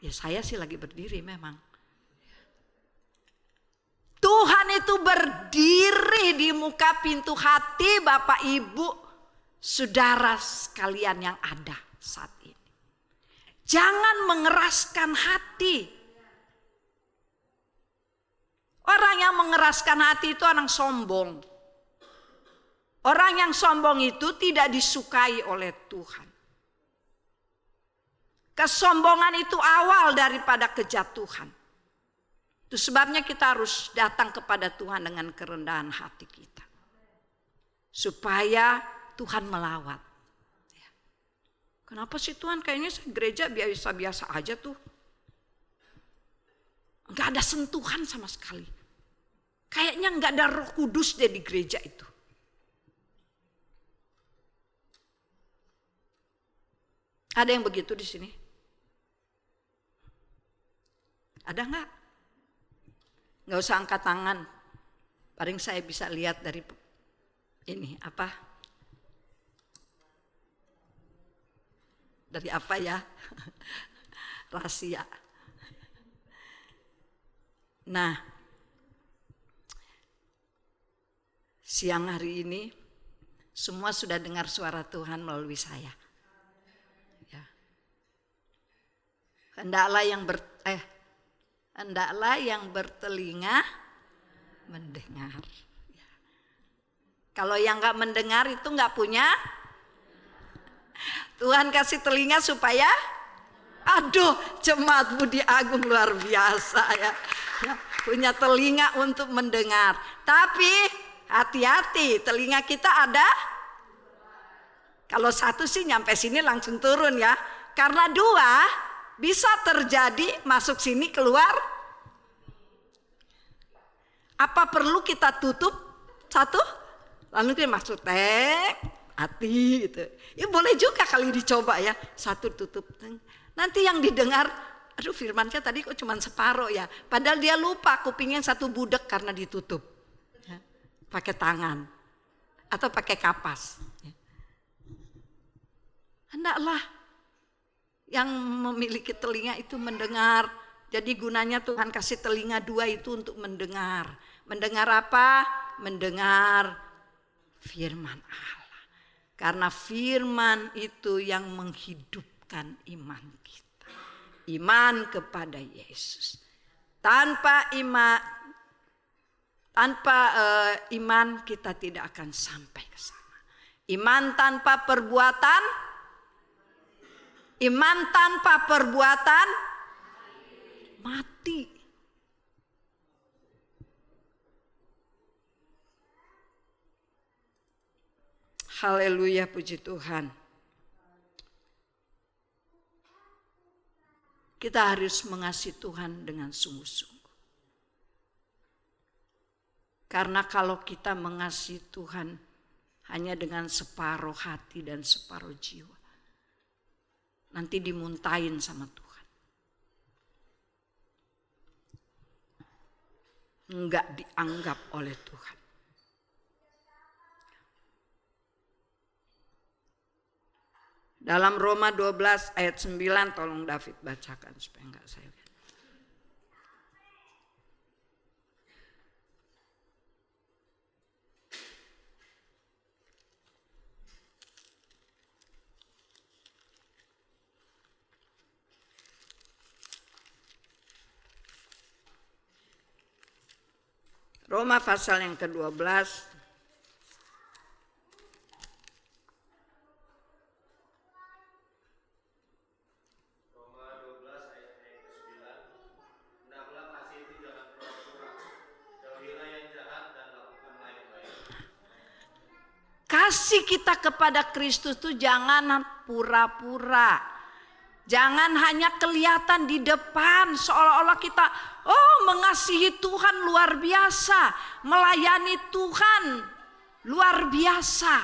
Ya saya sih lagi berdiri memang. Tuhan itu berdiri di muka pintu hati Bapak Ibu. Saudara sekalian yang ada saat ini. Jangan mengeraskan hati. Orang yang mengeraskan hati itu orang sombong. Orang yang sombong itu tidak disukai oleh Tuhan. Kesombongan itu awal daripada kejatuhan. Itu sebabnya kita harus datang kepada Tuhan dengan kerendahan hati kita. Supaya Tuhan melawat. Kenapa sih Tuhan kayaknya gereja biasa-biasa aja tuh. Gak ada sentuhan sama sekali. Kayaknya gak ada Roh Kudus deh di gereja itu. Ada yang begitu di sini? Ada nggak? Nggak usah angkat tangan. Paling saya bisa lihat dari ini apa? Dari apa ya? Rahasia. Nah, siang hari ini semua sudah dengar suara Tuhan melalui saya. Ya. Hendaklah yang bertelinga mendengar. Ya. Kalau yang nggak mendengar itu nggak punya. Tuhan kasih telinga supaya, aduh, jemaat Budi Agung luar biasa ya. Punya telinga untuk mendengar. Tapi hati-hati, telinga kita ada. Kalau satu sih nyampe sini langsung turun ya. Karena dua bisa terjadi masuk sini keluar. Apa perlu kita tutup satu? Lalu kita masuk hati gitu. Ya boleh juga kali dicoba ya. Satu tutup. Nanti yang didengar, aduh firmannya tadi kok cuma separuh ya. Padahal dia lupa kupingnya satu budek karena ditutup. Ya. Pakai tangan. Atau pakai kapas. Ya. Hendaklah yang memiliki telinga itu mendengar. Jadi gunanya Tuhan kasih telinga dua itu untuk mendengar. Mendengar apa? Mendengar firman Allah. Karena firman itu yang menghidupkan iman kita. Iman kepada Yesus. Tanpa iman kita tidak akan sampai ke sana. Iman tanpa perbuatan mati. Haleluya, puji Tuhan. Kita harus mengasihi Tuhan dengan sungguh-sungguh. Karena kalau kita mengasihi Tuhan hanya dengan separuh hati dan separuh jiwa, nanti dimuntahin sama Tuhan. Enggak dianggap oleh Tuhan. Dalam Roma 12 ayat 9, tolong David bacakan supaya enggak saya lihat. Roma pasal yang ke-12 kasih kita kepada Kristus itu jangan pura-pura. Jangan hanya kelihatan di depan seolah-olah kita mengasihi Tuhan luar biasa, melayani Tuhan luar biasa.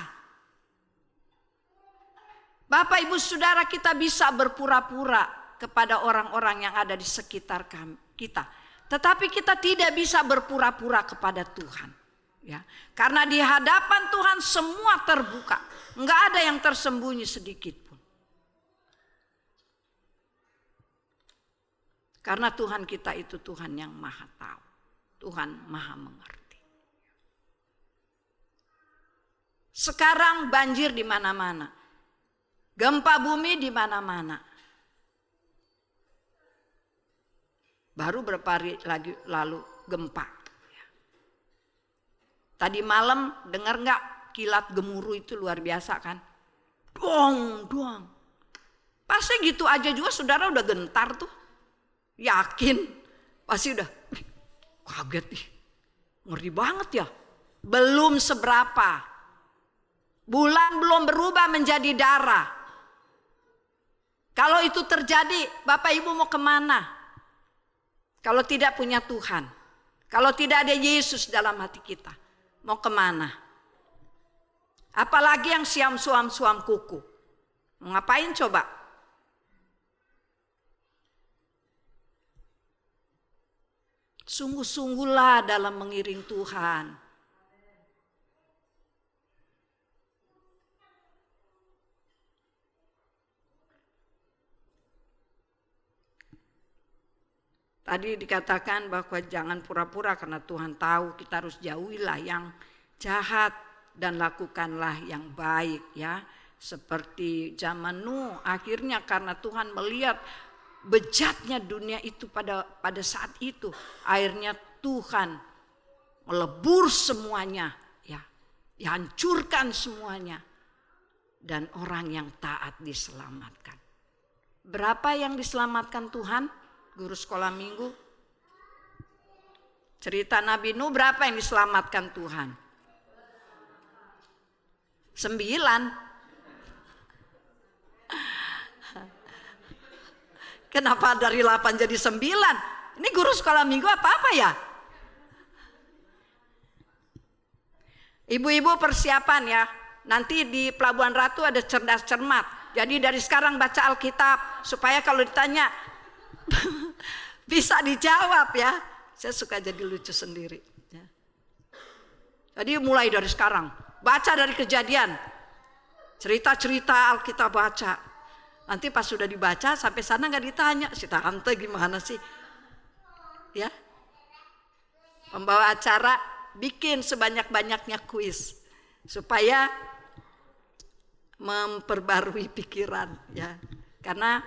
Bapak Ibu Saudara, kita bisa berpura-pura kepada orang-orang yang ada di sekitar kita. Tetapi kita tidak bisa berpura-pura kepada Tuhan. Ya, karena di hadapan Tuhan semua terbuka, enggak ada yang tersembunyi sedikit pun. Karena Tuhan kita itu Tuhan yang maha tahu, Tuhan maha mengerti. Sekarang banjir di mana-mana, gempa bumi di mana-mana. Baru berapa hari lagi lalu gempa. Tadi malam dengar nggak kilat gemuruh itu luar biasa kan? Dong. Pasti gitu aja juga saudara udah gentar tuh. Yakin. Pasti udah kaget nih. Ngeri banget ya. Belum seberapa. Bulan belum berubah menjadi darah. Kalau itu terjadi, Bapak Ibu mau kemana? Kalau tidak punya Tuhan. Kalau tidak ada Yesus dalam hati kita. Mau kemana? Apalagi yang siam suam kuku. Mau ngapain coba? Sungguh-sungguhlah dalam mengiring Tuhan. Tadi dikatakan bahwa jangan pura-pura karena Tuhan tahu, kita harus jauhilah yang jahat dan lakukanlah yang baik ya. Seperti zaman Nuh, akhirnya karena Tuhan melihat bejatnya dunia itu pada saat itu, akhirnya Tuhan melebur semuanya ya, dihancurkan semuanya, dan orang yang taat diselamatkan. Berapa yang diselamatkan Tuhan? Guru sekolah minggu, cerita Nabi Nuh berapa yang diselamatkan Tuhan? 9. Kenapa dari 8 jadi 9? Ini guru sekolah minggu apa ya? Ibu-ibu persiapan ya. Nanti di Pelabuhan Ratu ada cerdas cermat. Jadi dari sekarang baca Alkitab supaya kalau ditanya bisa dijawab ya. Saya suka jadi lucu sendiri ya. Jadi mulai dari sekarang baca dari Kejadian, cerita-cerita Alkitab baca. Nanti pas sudah dibaca sampai sana nggak ditanya si tante gimana sih ya. Pembawa acara bikin sebanyak-banyaknya kuis supaya memperbarui pikiran ya. Karena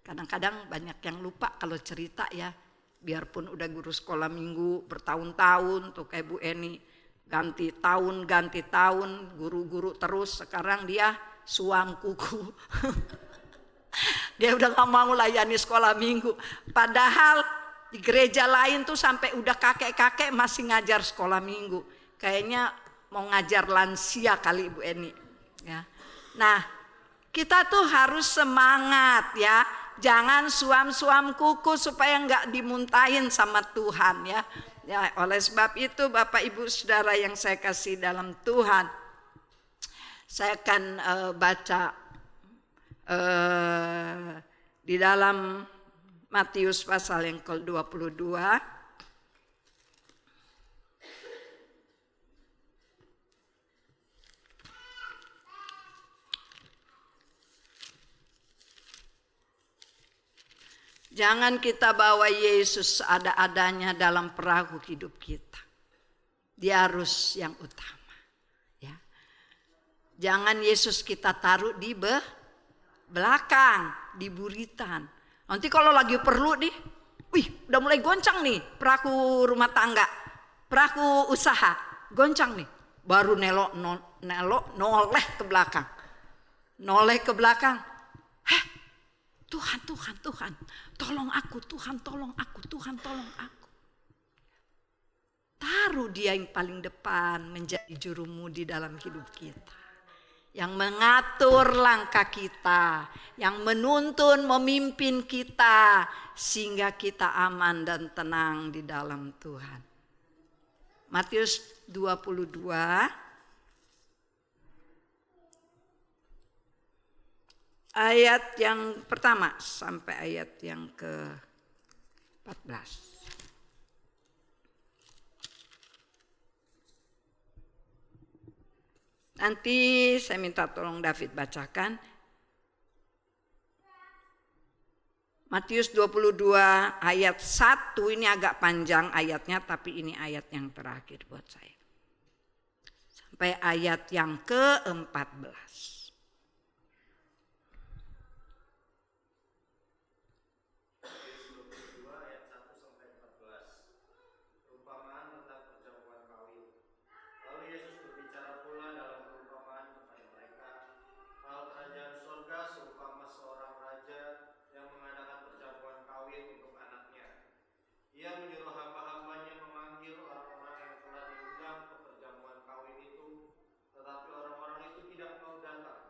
kadang-kadang banyak yang lupa kalau cerita ya. Biarpun udah guru sekolah minggu bertahun-tahun tuh kayak Bu Eni, ganti tahun, guru-guru terus. Sekarang dia suam kuku. Dia udah gak mau layani sekolah minggu. Padahal di gereja lain tuh sampai udah kakek-kakek masih ngajar sekolah minggu. Kayaknya mau ngajar lansia kali Bu Eni ya. Nah, kita tuh harus semangat ya. Jangan suam-suam kuku supaya nggak dimuntahin sama Tuhan ya. Ya, oleh sebab itu Bapak Ibu Saudara yang saya kasih dalam Tuhan, saya akan baca di dalam Matius pasal yang ke-22. Jangan kita bawa Yesus ada-adanya dalam perahu hidup kita. Dia harus yang utama. Ya. Jangan Yesus kita taruh di belakang, di buritan. Nanti kalau lagi perlu nih, wih udah mulai goncang nih perahu rumah tangga, perahu usaha, goncang nih. Baru noleh ke belakang. Noleh ke belakang. Tuhan, tolong aku, Tuhan, tolong aku, Tuhan, tolong aku. Taruh dia yang paling depan menjadi jurumudi dalam hidup kita. Yang mengatur langkah kita, yang menuntun, memimpin kita, sehingga kita aman dan tenang di dalam Tuhan. Matius 22. Ayat yang pertama sampai ayat yang ke-14. Nanti saya minta tolong David bacakan. Matius 22 ayat 1, ini agak panjang ayatnya tapi ini ayat yang terakhir buat saya. Sampai ayat yang ke-14. Ia menyuruh hamba-hambanya memanggil orang-orang yang telah diundang ke perjamuan kawin itu, tetapi orang-orang itu tidak mau datang.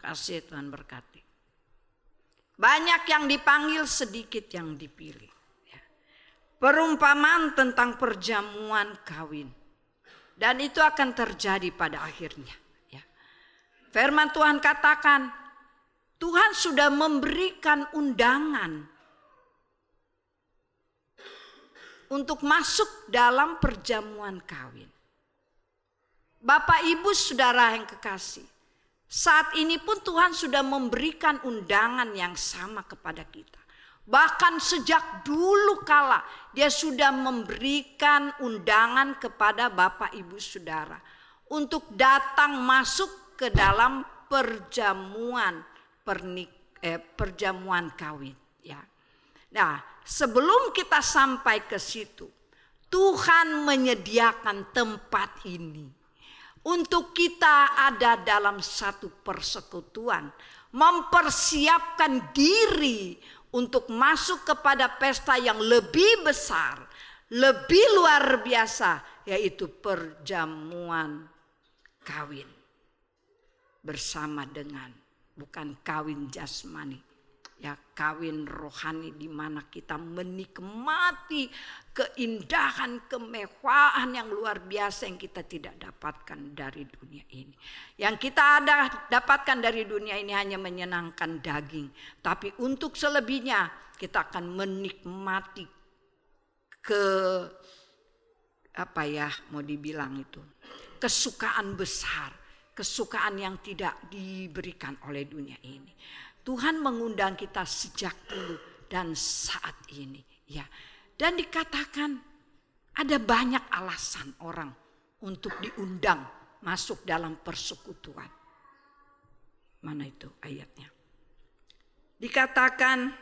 kasih, Tuhan berkati. Banyak yang dipanggil, sedikit yang dipilih. Ya. Perumpamaan tentang perjamuan kawin. Dan itu akan terjadi pada akhirnya. Ya. Firman Tuhan katakan, Tuhan sudah memberikan undangan untuk masuk dalam perjamuan kawin. Bapak, Ibu, Saudara yang kekasih, saat ini pun Tuhan sudah memberikan undangan yang sama kepada kita. Bahkan sejak dulu kala Dia sudah memberikan undangan kepada Bapak, Ibu, Saudara untuk datang masuk ke dalam perjamuan kawin. Ya. Nah, sebelum kita sampai ke situ, Tuhan menyediakan tempat ini untuk kita ada dalam satu persekutuan, mempersiapkan diri untuk masuk kepada pesta yang lebih besar, lebih luar biasa, yaitu perjamuan kawin bersama dengan, bukan kawin jasmani, ya, kawin rohani, di mana kita menikmati keindahan, kemewahan yang luar biasa yang kita tidak dapatkan dari dunia ini. Yang kita dapatkan dari dunia ini hanya menyenangkan daging, tapi untuk selebihnya kita akan menikmati kesukaan besar, kesukaan yang tidak diberikan oleh dunia ini. Tuhan mengundang kita sejak dulu dan saat ini, ya. Dan dikatakan ada banyak alasan orang untuk diundang masuk dalam persekutuan. Mana itu ayatnya? Dikatakan,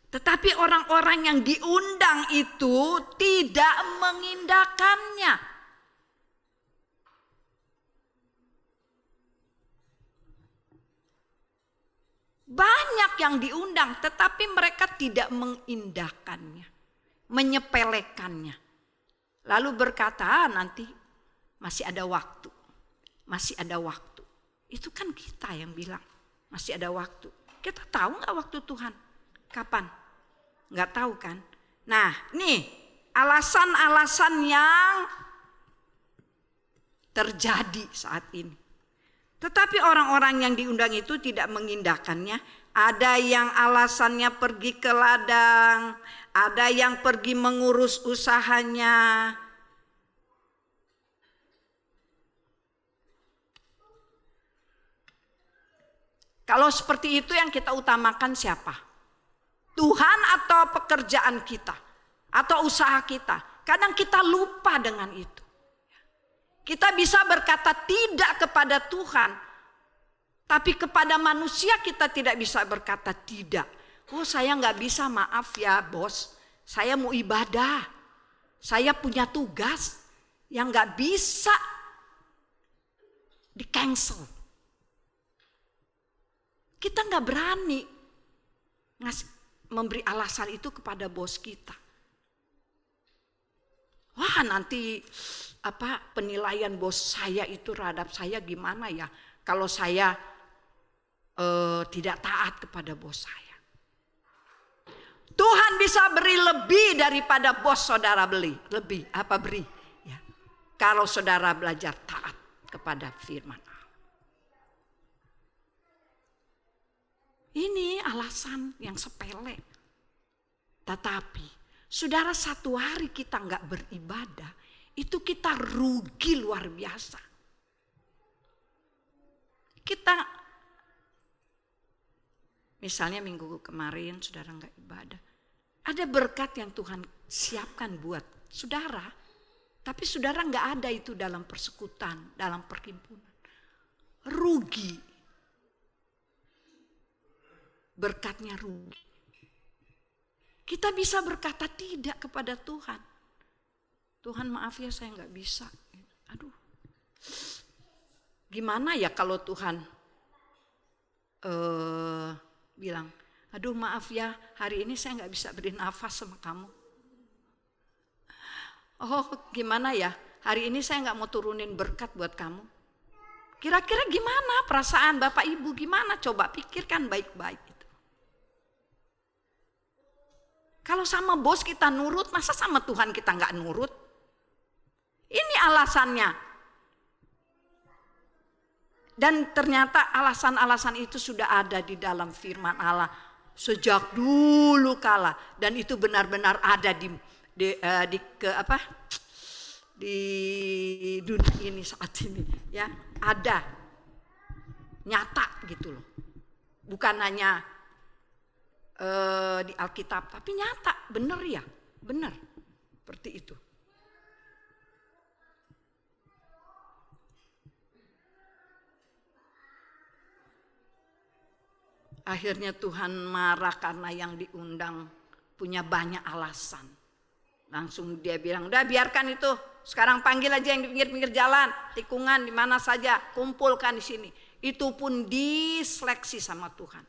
tetapi orang-orang yang diundang itu tidak mengindahkannya. Banyak yang diundang, tetapi mereka tidak mengindahkannya, menyepelekannya. Lalu berkata, nanti masih ada waktu, masih ada waktu. Itu kan kita yang bilang, masih ada waktu. Kita tahu nggak waktu Tuhan? Kapan? Nggak tahu kan? Nah, nih alasan-alasan yang terjadi saat ini. Tetapi orang-orang yang diundang itu tidak mengindahkannya. Ada yang alasannya pergi ke ladang, ada yang pergi mengurus usahanya. Kalau seperti itu yang kita utamakan siapa? Tuhan atau pekerjaan kita? Atau usaha kita? Kadang kita lupa dengan itu. Kita bisa berkata tidak kepada Tuhan, tapi kepada manusia kita tidak bisa berkata tidak. Oh, saya nggak bisa, maaf ya bos, saya mau ibadah, saya punya tugas yang nggak bisa di cancel. Kita nggak berani memberi alasan itu kepada bos kita. Wah, nanti penilaian bos saya itu terhadap saya gimana ya kalau saya tidak taat kepada bos saya. Tuhan bisa beri lebih daripada bos saudara beri ya. Kalau saudara belajar taat kepada firman Allah. Ini alasan yang sepele. Tetapi saudara, satu hari kita nggak beribadah, itu kita rugi luar biasa. Kita misalnya minggu kemarin saudara nggak ibadah, ada berkat yang Tuhan siapkan buat saudara, tapi saudara nggak ada itu dalam persekutuan, dalam perhimpunan, rugi. Berkatnya rugi. Kita bisa berkata tidak kepada Tuhan. Tuhan maaf ya saya nggak bisa. Aduh, gimana ya kalau Tuhan bilang, aduh maaf ya hari ini saya nggak bisa beri nafas sama kamu. Oh gimana ya hari ini saya nggak mau turunin berkat buat kamu. Kira-kira gimana perasaan Bapak Ibu, gimana? Coba pikirkan baik-baik itu. Kalau sama bos kita nurut, masa sama Tuhan kita nggak nurut? Ini alasannya. Dan ternyata alasan-alasan itu sudah ada di dalam firman Allah sejak dulu kala, dan itu benar-benar ada di dunia ini saat ini, ya, ada, nyata gitu loh, bukan hanya di Alkitab, tapi nyata, benar ya, benar, seperti itu. Akhirnya Tuhan marah karena yang diundang punya banyak alasan. Langsung dia bilang, udah biarkan itu. Sekarang panggil aja yang di pinggir-pinggir jalan, tikungan di mana saja, kumpulkan di sini. Itu pun diseleksi sama Tuhan.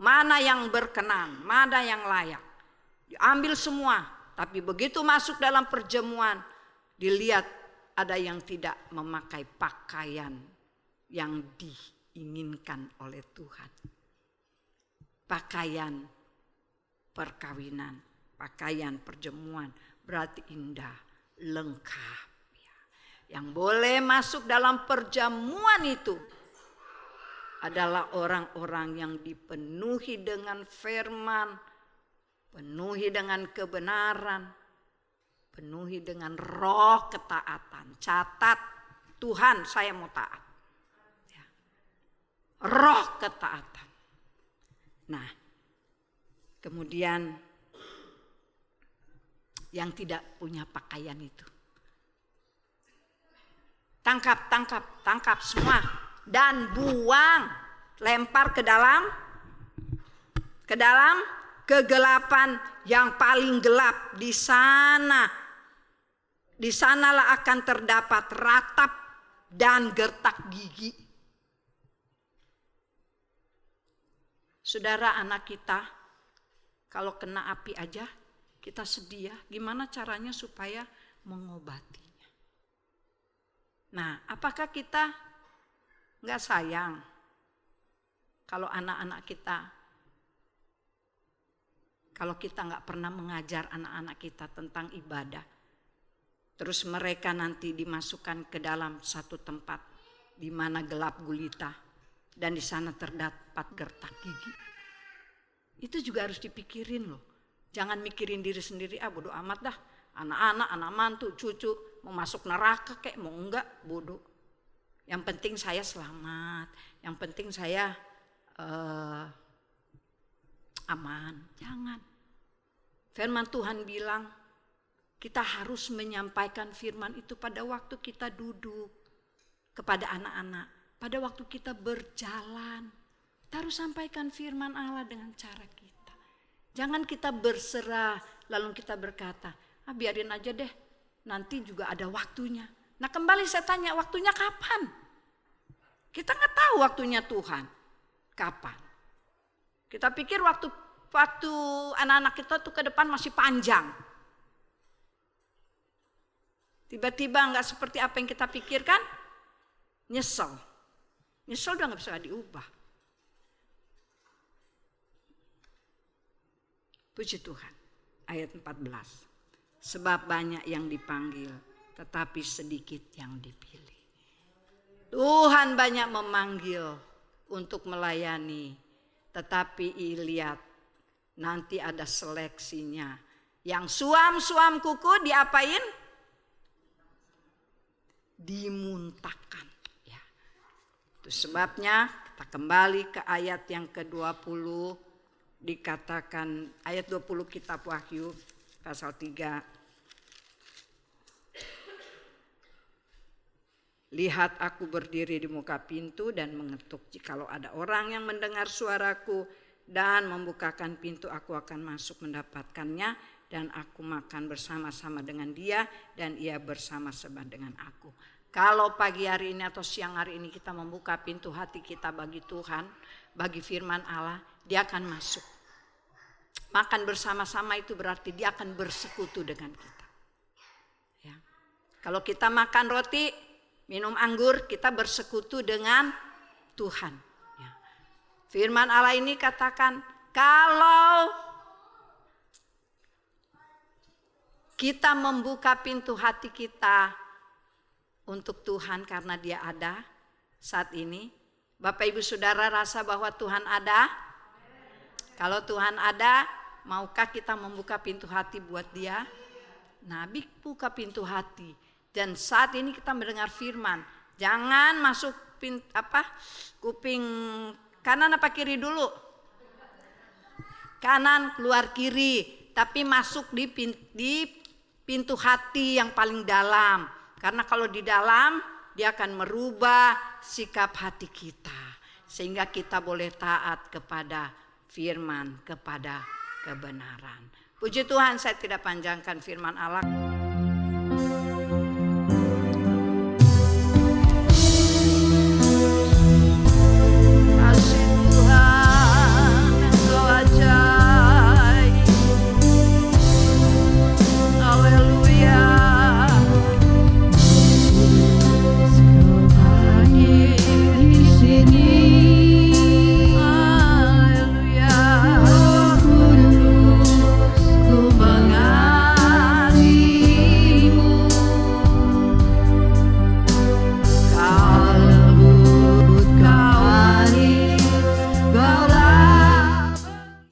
Mana yang berkenan, mana yang layak. Diambil semua. Tapi begitu masuk dalam perjamuan, dilihat ada yang tidak memakai pakaian yang diinginkan oleh Tuhan. Pakaian perkawinan, pakaian perjamuan, berarti indah, lengkap. Yang boleh masuk dalam perjamuan itu adalah orang-orang yang dipenuhi dengan firman, penuhi dengan kebenaran, penuhi dengan roh ketaatan. Catat, Tuhan saya mau taat. Roh ketaatan. Nah, kemudian yang tidak punya pakaian itu, tangkap semua dan buang, lempar ke dalam kegelapan yang paling gelap. Di sanalah akan terdapat ratap dan gertak gigi. Saudara, anak kita kalau kena api aja kita sedih ya. Gimana caranya supaya mengobatinya? Nah, apakah kita nggak sayang kalau anak-anak kita, kalau kita nggak pernah mengajar anak-anak kita tentang ibadah, terus mereka nanti dimasukkan ke dalam satu tempat di mana gelap gulita dan di sana terdapat gertak gigi. Itu juga harus dipikirin loh. Jangan mikirin diri sendiri, bodo amat dah. Anak-anak, anak mantu, cucu mau masuk neraka kayak mau enggak, bodoh. Yang penting saya selamat, yang penting saya aman. Jangan. Firman Tuhan bilang kita harus menyampaikan firman itu pada waktu kita duduk kepada anak-anak. Pada waktu kita berjalan, kita harus sampaikan firman Allah dengan cara kita. Jangan kita berserah lalu kita berkata, biarin aja deh, nanti juga ada waktunya. Nah, kembali saya tanya, waktunya kapan? Kita nggak tahu waktunya Tuhan kapan. Kita pikir waktu anak-anak kita tuh ke depan masih panjang. Tiba-tiba nggak seperti apa yang kita pikirkan, nyesel. Nyesel udah gak bisa diubah. Puji Tuhan. Ayat 14. Sebab banyak yang dipanggil, tetapi sedikit yang dipilih. Tuhan banyak memanggil untuk melayani, tetapi lihat nanti ada seleksinya. Yang suam-suam kuku diapain? Dimuntahkan. Itu sebabnya kita kembali ke ayat yang ke-20, dikatakan ayat 20 kitab Wahyu pasal 3. Lihat aku berdiri di muka pintu dan mengetuk. Jikalau ada orang yang mendengar suaraku dan membukakan pintu, aku akan masuk mendapatkannya dan aku makan bersama-sama dengan dia dan ia bersama-sama dengan aku. Kalau pagi hari ini atau siang hari ini kita membuka pintu hati kita bagi Tuhan, bagi firman Allah, dia akan masuk. Makan bersama-sama itu berarti dia akan bersekutu dengan kita. Ya. Kalau kita makan roti, minum anggur, kita bersekutu dengan Tuhan. Ya. Firman Allah ini katakan, kalau kita membuka pintu hati kita untuk Tuhan karena Dia ada saat ini. Bapak Ibu Saudara rasa bahwa Tuhan ada? Kalau Tuhan ada, maukah kita membuka pintu hati buat Dia? Nabi buka pintu hati. Dan saat ini kita mendengar firman, jangan masuk kuping kanan apa kiri dulu? Kanan keluar kiri, tapi masuk di pintu hati yang paling dalam. Karena kalau di dalam, Dia akan merubah sikap hati kita. Sehingga kita boleh taat kepada firman, kepada kebenaran. Puji Tuhan, saya tidak panjangkan firman Allah.